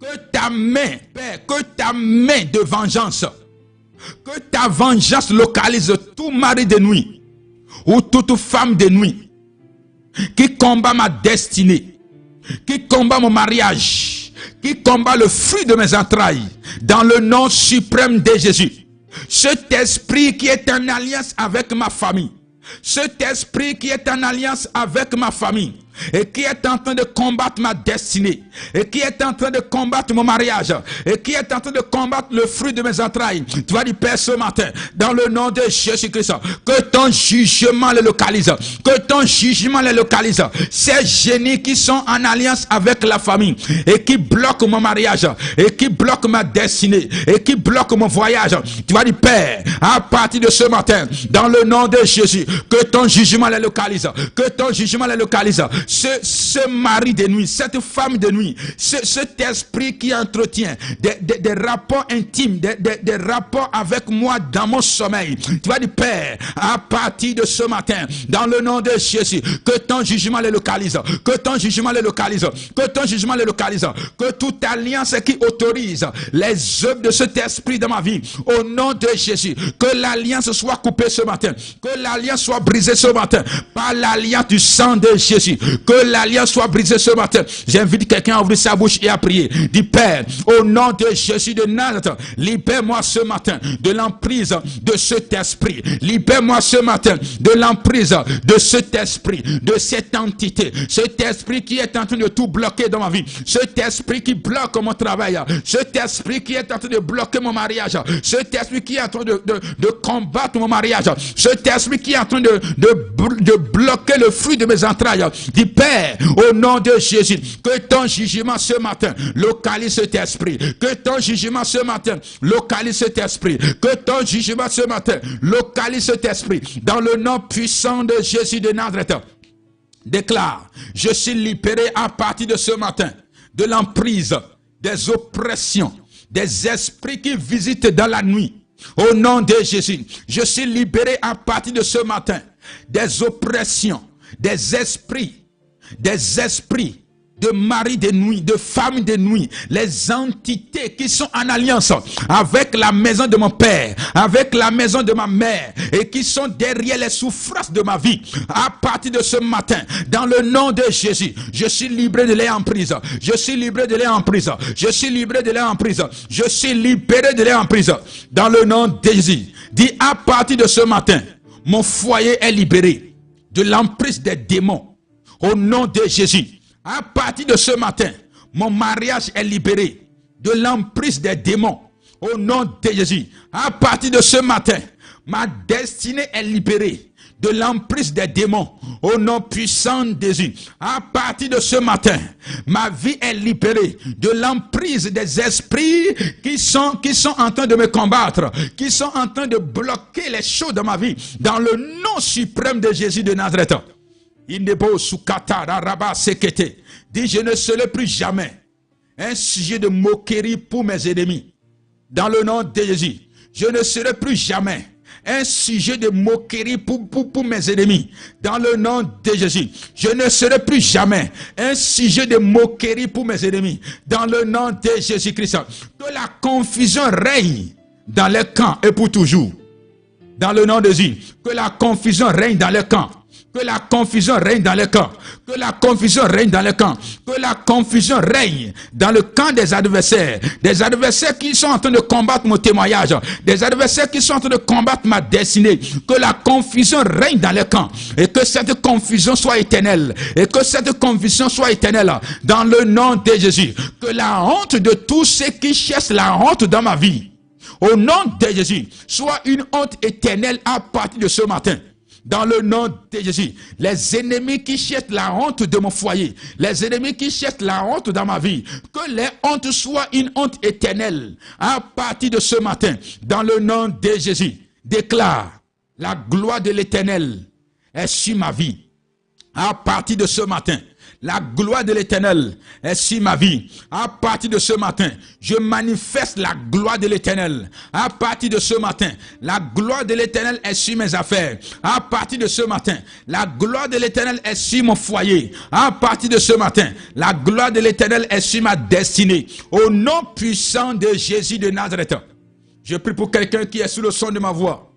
que ta main, Père, que ta main de vengeance, que ta vengeance localise tout mari de nuit ou toute femme de nuit qui combat ma destinée, qui combat mon mariage, qui combat le fruit de mes entrailles, dans le nom suprême de Jésus. Cet esprit qui est en alliance avec ma famille, cet esprit qui est en alliance avec ma famille, et qui est en train de combattre ma destinée, et qui est en train de combattre mon mariage, et qui est en train de combattre le fruit de mes entrailles, tu vas dire, Père, ce matin, dans le nom de Jésus-Christ, que ton jugement les localise, que ton jugement les localise. Ces génies qui sont en alliance avec la famille, et qui bloquent mon mariage, et qui bloquent ma destinée, et qui bloquent mon voyage, tu vas dire, Père, à partir de ce matin, dans le nom de Jésus, que ton jugement les localise, que ton jugement les localise. Ce mari de nuit, cette femme de nuit, cet esprit qui entretient des rapports intimes, des rapports avec moi dans mon sommeil. Tu vas dire, Père, à partir de ce matin, dans le nom de Jésus, que ton jugement les localise, que ton jugement les localise, que ton jugement les localise, que toute alliance qui autorise les œuvres de cet esprit dans ma vie, au nom de Jésus, que l'alliance soit coupée ce matin, que l'alliance soit brisée ce matin, par l'alliance du sang de Jésus. Que l'alliance soit brisée ce matin. J'invite quelqu'un à ouvrir sa bouche et à prier. Dis Père, au nom de Jésus de Nazareth, libère-moi ce matin de l'emprise de cet esprit. Libère-moi ce matin de l'emprise de cet esprit, de cette entité. Cet esprit qui est en train de tout bloquer dans ma vie. Cet esprit qui bloque mon travail. Cet esprit qui est en train de bloquer mon mariage. Cet esprit qui est en train de combattre mon mariage. Cet esprit qui est en train de bloquer le fruit de mes entrailles. Dis Père, au nom de Jésus, que ton jugement ce matin localise cet esprit. Que ton jugement ce matin localise cet esprit. Que ton jugement ce matin localise cet esprit. Dans le nom puissant de Jésus de Nazareth, déclare, je suis libéré à partir de ce matin de l'emprise, des oppressions, des esprits qui visitent dans la nuit. Au nom de Jésus, je suis libéré à partir de ce matin des oppressions, des esprits de mari de nuit, de femme de nuit, les entités qui sont en alliance avec la maison de mon père, avec la maison de ma mère, et qui sont derrière les souffrances de ma vie. À partir de ce matin, dans le nom de Jésus, je suis libéré de leur emprise. Je suis libéré de leur emprise. Je suis libéré de leur emprise. Je suis libéré de leur emprise. Dans le nom de Jésus, dis à partir de ce matin, mon foyer est libéré de l'emprise des démons. Au nom de Jésus. À partir de ce matin, mon mariage est libéré de l'emprise des démons. Au nom de Jésus. À partir de ce matin, ma destinée est libérée de l'emprise des démons. Au nom puissant de Jésus. À partir de ce matin, ma vie est libérée de l'emprise des esprits qui sont en train de me combattre, qui sont en train de bloquer les choses de ma vie. Dans le nom suprême de Jésus de Nazareth. Indebo sukata raba sekete. Dis, je ne serai plus jamais un sujet de moquerie pour mes ennemis. Dans le nom de Jésus, je ne serai plus jamais un sujet de moquerie pour mes ennemis. Dans le nom de Jésus, je ne serai plus jamais un sujet de moquerie pour mes ennemis. Dans le nom de Jésus-Christ, que la confusion règne dans les camps et pour toujours. Dans le nom de Jésus, que la confusion règne dans les camps. Que la confusion règne dans le camp. Que la confusion règne dans le camp. Que la confusion règne dans le camp des adversaires. Des adversaires qui sont en train de combattre mon témoignage. Des adversaires qui sont en train de combattre ma destinée. Que la confusion règne dans le camp. Et que cette confusion soit éternelle. Et que cette confusion soit éternelle. Dans le nom de Jésus. Que la honte de tous ceux qui cherchent la honte dans ma vie. Au nom de Jésus. Soit une honte éternelle à partir de ce matin. Dans le nom de Jésus, les ennemis qui cherchent la honte de mon foyer, les ennemis qui cherchent la honte dans ma vie, que les hontes soient une honte éternelle. À partir de ce matin, dans le nom de Jésus, déclare la gloire de l'Éternel est sur ma vie. À partir de ce matin, la gloire de l'Éternel est sur ma vie. À partir de ce matin, je manifeste la gloire de l'Éternel. À partir de ce matin, la gloire de l'Éternel est sur mes affaires. À partir de ce matin, la gloire de l'Éternel est sur mon foyer. À partir de ce matin, la gloire de l'Éternel est sur ma destinée. Au nom puissant de Jésus de Nazareth, je prie pour quelqu'un qui est sous le son de ma voix.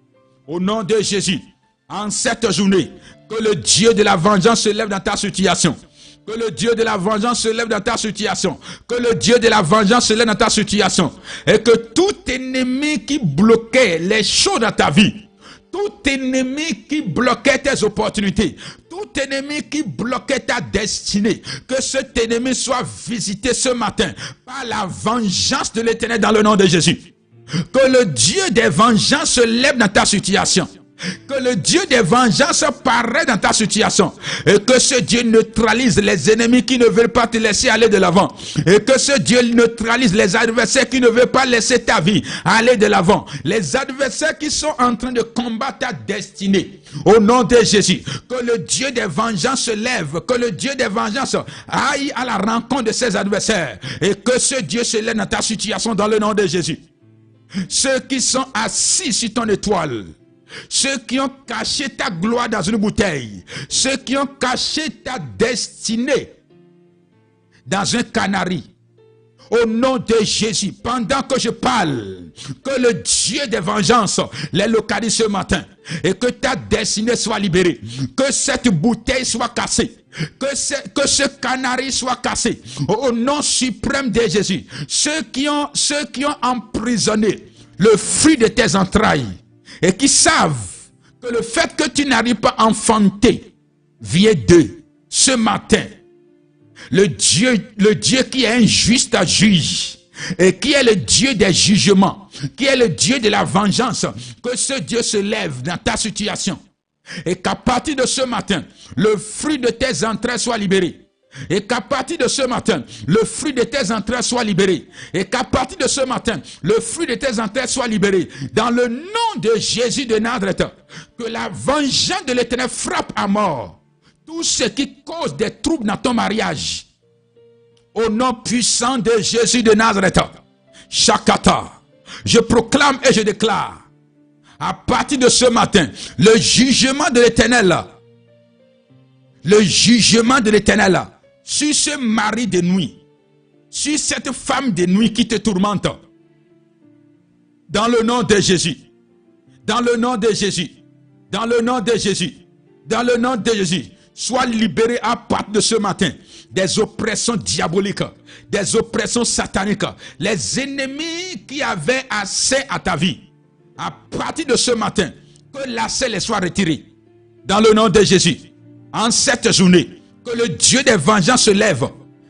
Au nom de Jésus, en cette journée, que le Dieu de la vengeance se lève dans ta situation. Que le Dieu de la vengeance se lève dans ta situation. Que le Dieu de la vengeance se lève dans ta situation. Et que tout ennemi qui bloquait les choses dans ta vie, tout ennemi qui bloquait tes opportunités, tout ennemi qui bloquait ta destinée, que cet ennemi soit visité ce matin par la vengeance de l'Éternel dans le nom de Jésus. Que le Dieu des vengeances se lève dans ta situation. Que le Dieu des vengeances paraît dans ta situation. Et que ce Dieu neutralise les ennemis qui ne veulent pas te laisser aller de l'avant. Et que ce Dieu neutralise les adversaires qui ne veulent pas laisser ta vie aller de l'avant. Les adversaires qui sont en train de combattre ta destinée. Au nom de Jésus. Que le Dieu des vengeances se lève. Que le Dieu des vengeances aille à la rencontre de ses adversaires. Et que ce Dieu se lève dans ta situation dans le nom de Jésus. Ceux qui sont assis sur ton étoile. Ceux qui ont caché ta gloire dans une bouteille. Ceux qui ont caché ta destinée dans un canari. Au nom de Jésus, pendant que je parle, que le Dieu des vengeances les localise ce matin. et que ta destinée soit libérée. Que cette bouteille soit cassée. Que ce canari soit cassé. Au nom suprême de Jésus. Ceux qui ont emprisonné le fruit de tes entrailles et qui savent que le fait que tu n'arrives pas à enfanter vient d'eux. Ce matin, le Dieu qui est un juste juge et qui est le Dieu des jugements, qui est le Dieu de la vengeance, que ce Dieu se lève dans ta situation et qu'à partir de ce matin, le fruit de tes entrailles soit libéré. Et qu'à partir de ce matin, le fruit de tes entrailles soit libéré. Et qu'à partir de ce matin, le fruit de tes entrailles soit libéré. Dans le nom de Jésus de Nazareth, que la vengeance de l'Éternel frappe à mort tout ce qui cause des troubles dans ton mariage. Au nom puissant de Jésus de Nazareth, Shakata, je proclame et je déclare, à partir de ce matin, le jugement de l'Éternel, sur ce mari de nuit, sur cette femme de nuit qui te tourmente, dans le nom de Jésus, dans le nom de Jésus, dans le nom de Jésus, dans le nom de Jésus, sois libéré à partir de ce matin des oppressions diaboliques, des oppressions sataniques, les ennemis qui avaient accès à ta vie. À partir de ce matin, que l'accès les soit retiré. Dans le nom de Jésus, en cette journée, que le Dieu des vengeances se lève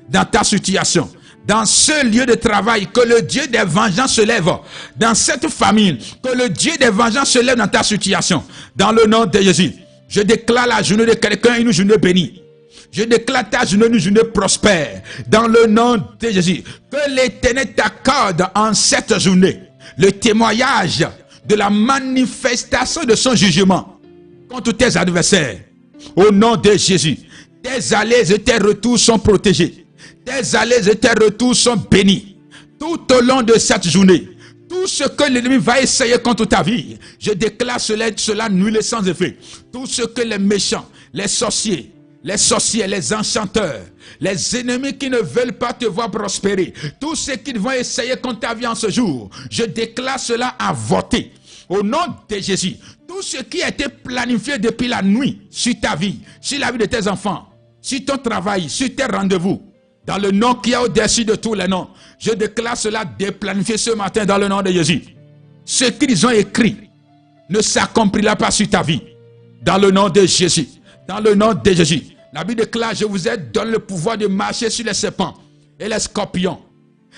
dans ta situation. Dans ce lieu de travail, que le Dieu des vengeances se lève. Dans cette famille, que le Dieu des vengeances se lève dans ta situation. Dans le nom de Jésus, je déclare la journée de quelqu'un une journée bénie. Je déclare ta journée une journée prospère. Dans le nom de Jésus, que l'Éternel t'accorde en cette journée le témoignage de la manifestation de son jugement contre tes adversaires. Au nom de Jésus, tes allées et tes retours sont protégés. Tes allées et tes retours sont bénis. Tout au long de cette journée, tout ce que l'ennemi va essayer contre ta vie, je déclare cela nul et sans effet. Tout ce que les méchants, les sorciers, les enchanteurs, les ennemis qui ne veulent pas te voir prospérer, tous ceux qui vont essayer contre ta vie en ce jour, je déclare cela avorté. Au nom de Jésus, tout ce qui a été planifié depuis la nuit sur ta vie, sur la vie de tes enfants, sur ton travail, sur tes rendez-vous, dans le nom qui est au-dessus de tous les noms, je déclare cela déplanifié ce matin dans le nom de Jésus. Ce qu'ils ont écrit ne s'accomplira pas sur ta vie. Dans le nom de Jésus. Dans le nom de Jésus. La Bible déclare, je vous ai donné le pouvoir de marcher sur les serpents et les scorpions.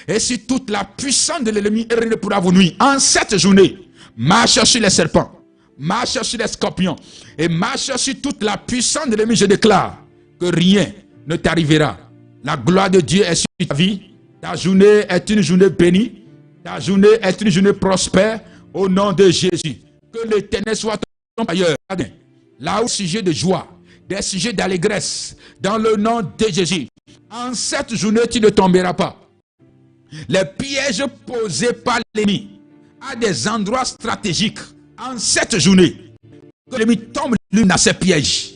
Et sur toute la puissance de l'ennemi, et rien ne pourra vous nuire. En cette journée, marche sur les serpents, marche sur les scorpions et marche sur toute la puissance de l'ennemi. Je déclare que rien ne t'arrivera. La gloire de Dieu est sur ta vie. Ta journée est une journée bénie. Ta journée est une journée prospère. Au nom de Jésus. Que l'Éternel soit ton ailleurs. Là où sujet de joie, des sujets d'allégresse. Dans le nom de Jésus. En cette journée, tu ne tomberas pas. Les pièges posés par l'ennemi à des endroits stratégiques. En cette journée, que l'ennemi tombe l'une dans ses pièges.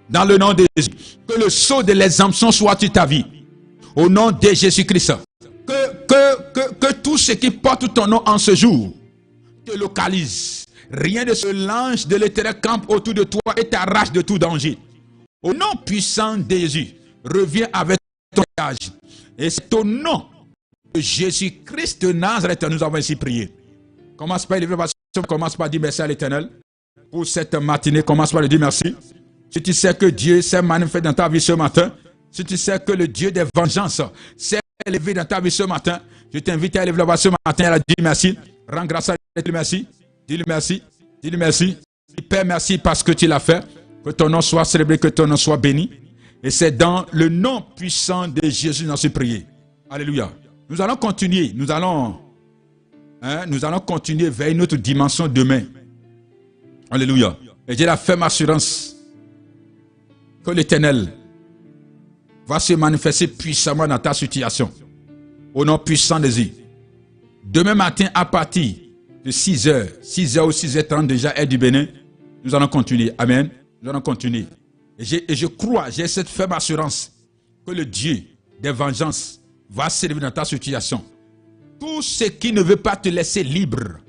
Dans le nom de Jésus. Que le sceau de l'exemption soit sur ta vie. Au nom de Jésus-Christ. Que tout ce qui porte ton nom en ce jour te localise. Rien de ce l'ange de l'Éternel campe autour de toi et t'arrache de tout danger. Au nom puissant de Jésus, reviens avec ton âge. Et c'est au nom de Jésus-Christ de Nazareth nous avons ainsi prié. Commence par élever, commence par dire merci à l'Éternel. Pour cette matinée, commence par lui dire merci. Si tu sais que Dieu s'est manifesté dans ta vie ce matin, si tu sais que le Dieu des vengeances s'est élevé dans ta vie ce matin, je t'invite à élever la voix ce matin et à dire merci. Rends grâce à Dieu, merci. Dis-lui merci. Dis-lui merci. Dis Père, merci parce que tu l'as fait. Que ton nom soit célébré, que ton nom soit béni. Et c'est dans le nom puissant de Jésus que nous avons prié. Alléluia. Nous allons continuer. Nous allons continuer vers une autre dimension demain. Alléluia. Et j'ai la ferme assurance que l'Éternel va se manifester puissamment dans ta situation. Au nom puissant de Jésus. Demain matin, à partir de 6h ou 6h30 déjà, aide du Bénin, nous allons continuer. Amen. Nous allons continuer. Et je crois, j'ai cette ferme assurance que le Dieu des vengeances va servir dans ta situation. Tout ce qui ne veut pas te laisser libre,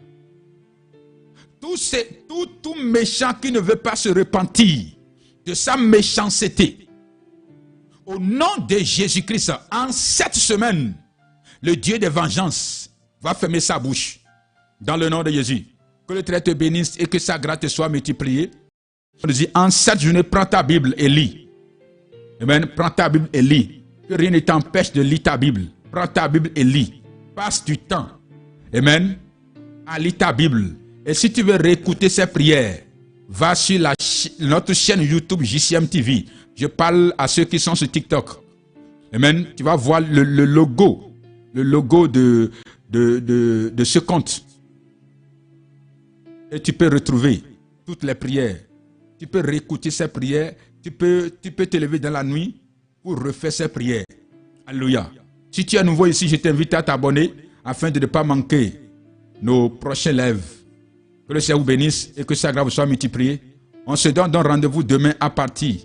tout méchant qui ne veut pas se repentir de sa méchanceté, au nom de Jésus-Christ, en cette semaine, le Dieu des vengeances va fermer sa bouche. Dans le nom de Jésus. Que le Très te bénisse et que sa grâce te soit multipliée. On dit, en cette journée, prends ta Bible et lis. Amen. Prends ta Bible et lis. Que rien ne t'empêche de lire ta Bible. Prends ta Bible et lis. Passe du temps. Amen. À lire ta Bible. Et si tu veux réécouter ces prières, va sur notre chaîne YouTube JCM TV. Je parle à ceux qui sont sur TikTok. Amen. Tu vas voir le logo. Le logo de ce compte. Et tu peux retrouver toutes les prières. Tu peux réécouter ces prières. Tu peux te lever dans la nuit pour refaire ces prières. Alléluia. Si tu es nouveau ici, je t'invite à t'abonner afin de ne pas manquer nos prochains lives. Que le Seigneur vous bénisse et que sa grâce vous soit multipliée. On se donne donc rendez-vous demain à partir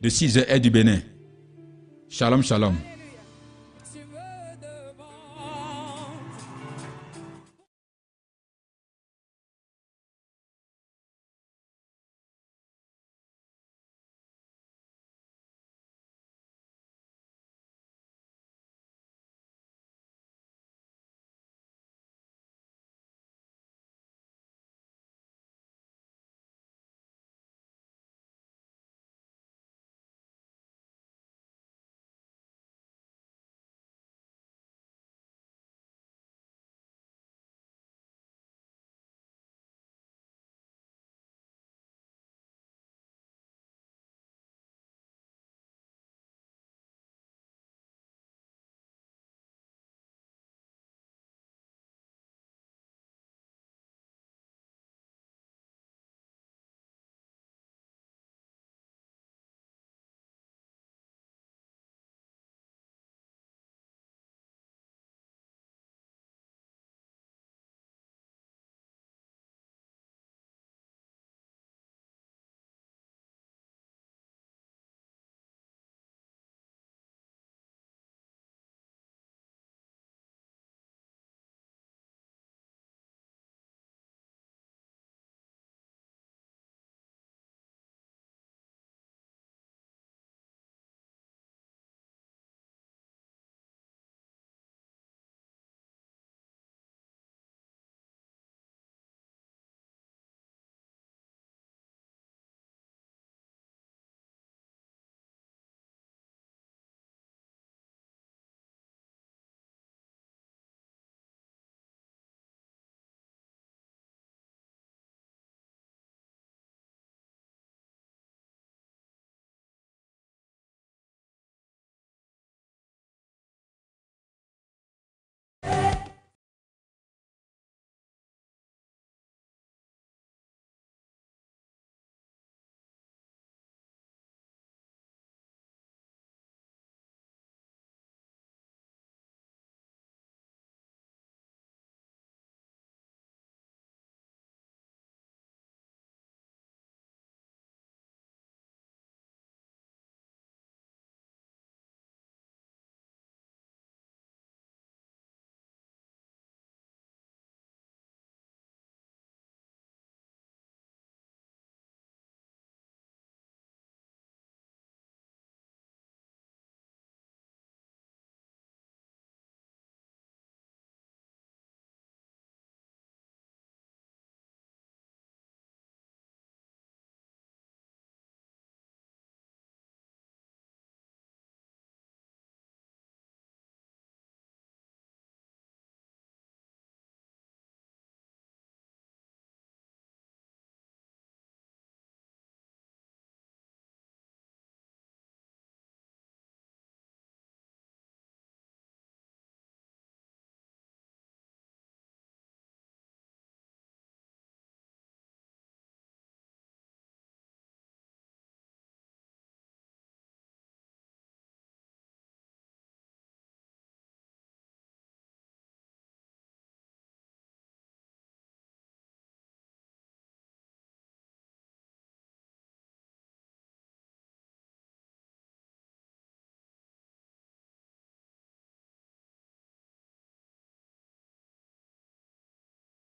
de 6h du Bénin. Shalom, shalom.